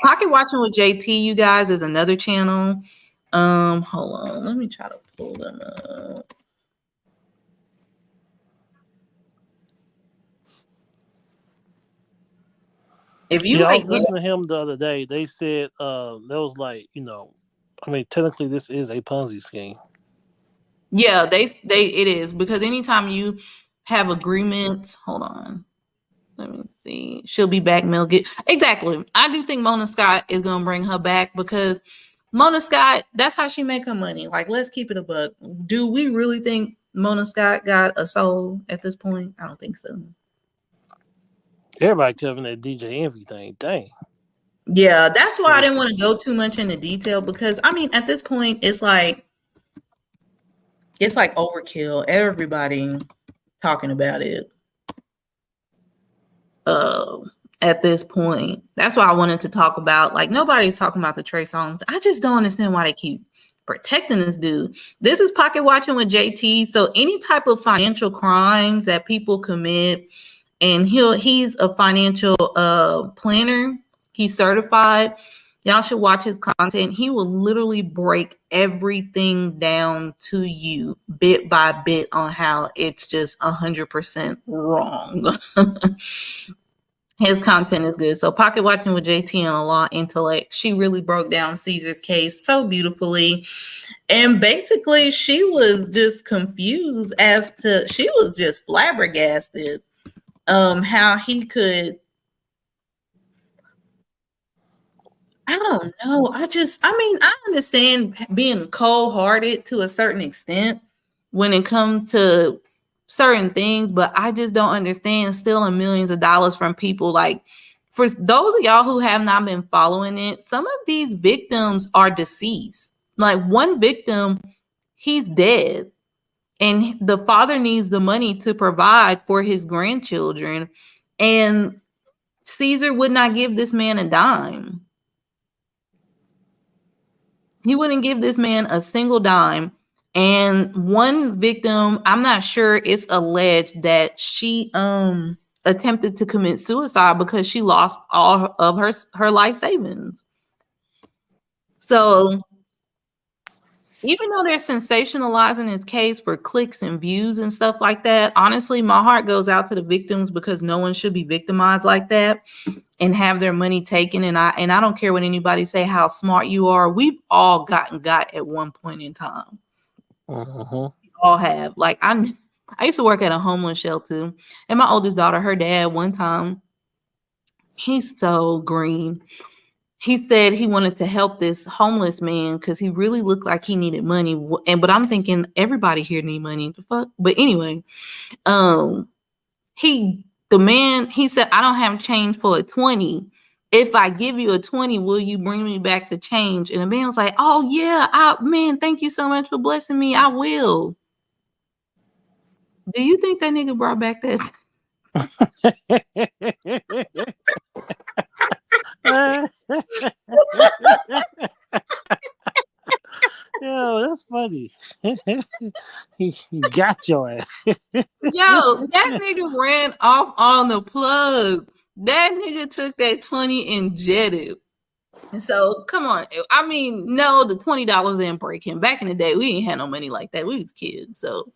Pocket Watching with JT, you guys, is another channel. Hold on, let me try to pull them up. If you I was listening to him the other day. They said that was like, I mean, technically this is a Ponzi scheme. Yeah, it is, because anytime you have agreements, hold on. Let me see. She'll be back, Mel. Exactly. I do think Mona Scott is gonna bring her back, because Mona Scott, that's how she make her money. Like, let's keep it a buck. Do we really think Mona Scott got a soul at this point? I don't think so. Everybody covering that DJ Envy thing. Dang. Yeah, that's why I didn't want to go too much into detail, because I mean, at this point, it's like overkill. Everybody talking about it. At this point, that's why I wanted to talk about, like, nobody's talking about the Trey Songz. I just don't understand why they keep protecting this dude. This is Pocket Watching with JT. So any type of financial crimes that people commit, and he's a financial planner. He's certified. Y'all should watch his content. He will literally break everything down to you bit by bit on how it's just 100% wrong. His content is good. So Pocket Watching with JT on the Law Intellect. She really broke down Cesar's case so beautifully. And basically, she was just confused she was just flabbergasted how he could. I don't know. I understand being cold-hearted to a certain extent when it comes to certain things, but I just don't understand stealing millions of dollars from people. Like, for those of y'all who have not been following it, some of these victims are deceased. Like, one victim, he's dead, and the father needs the money to provide for his grandchildren, and Cesar would not give this man a dime. He wouldn't give this man a single dime. And one victim, I'm not sure, it's alleged that she attempted to commit suicide because she lost all of her life savings. So even though they're sensationalizing his case for clicks and views and stuff like that, honestly, my heart goes out to the victims, because no one should be victimized like that and have their money taken. And I don't care what anybody say, how smart you are. We've all got at one point in time. Uh-huh. We all have. Like, I used to work at a homeless shelter, and my oldest daughter, her dad, one time, he's so green. He said he wanted to help this homeless man because he really looked like he needed money. But I'm thinking everybody here need money. The fuck? But anyway, he said, I don't have change for a 20. If I give you a 20, will you bring me back the change? And the man was like, oh yeah, man, thank you so much for blessing me. I will. Do you think that nigga brought back that? Yo, that's funny. he got your ass. Yo, that nigga ran off on the plug. That nigga took that 20 and jetted. So come on. I mean, no, the $20 didn't break him. Back in the day, we ain't had no money like that. We was kids. So,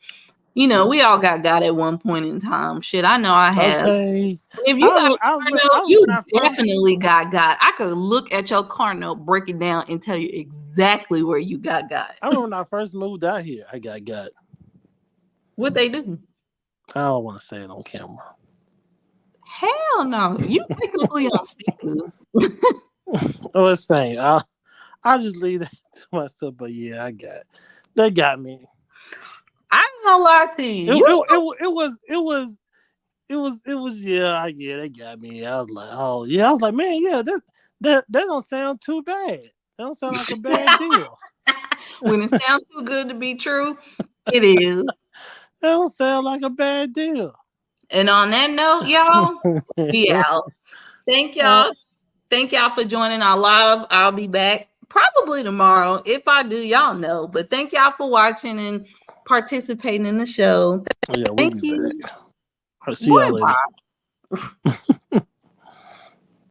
we all got at one point in time. Shit, I know I have. Okay. If you you definitely got. I could look at your car note, break it down, and tell you exactly where you got. I remember when I first moved out here, I got. What they do? I don't want to say it on camera. Hell no. You technically on speaker. Oh, it's saying I'll just leave that to myself. But yeah, they got me. I ain't gonna lie to you. It was yeah, they got me. I was like, oh yeah, I was like, man, yeah, that don't sound too bad. That don't sound like a bad deal. When it sounds too good to be true, it is. That don't sound like a bad deal. And on that note, y'all, we out. Thank y'all. Thank y'all for joining our live. I'll be back probably tomorrow. If I do, y'all know. But thank y'all for watching and participating in the show. Yeah, we'll Thank be you. back. I'll see y'all later. Bye.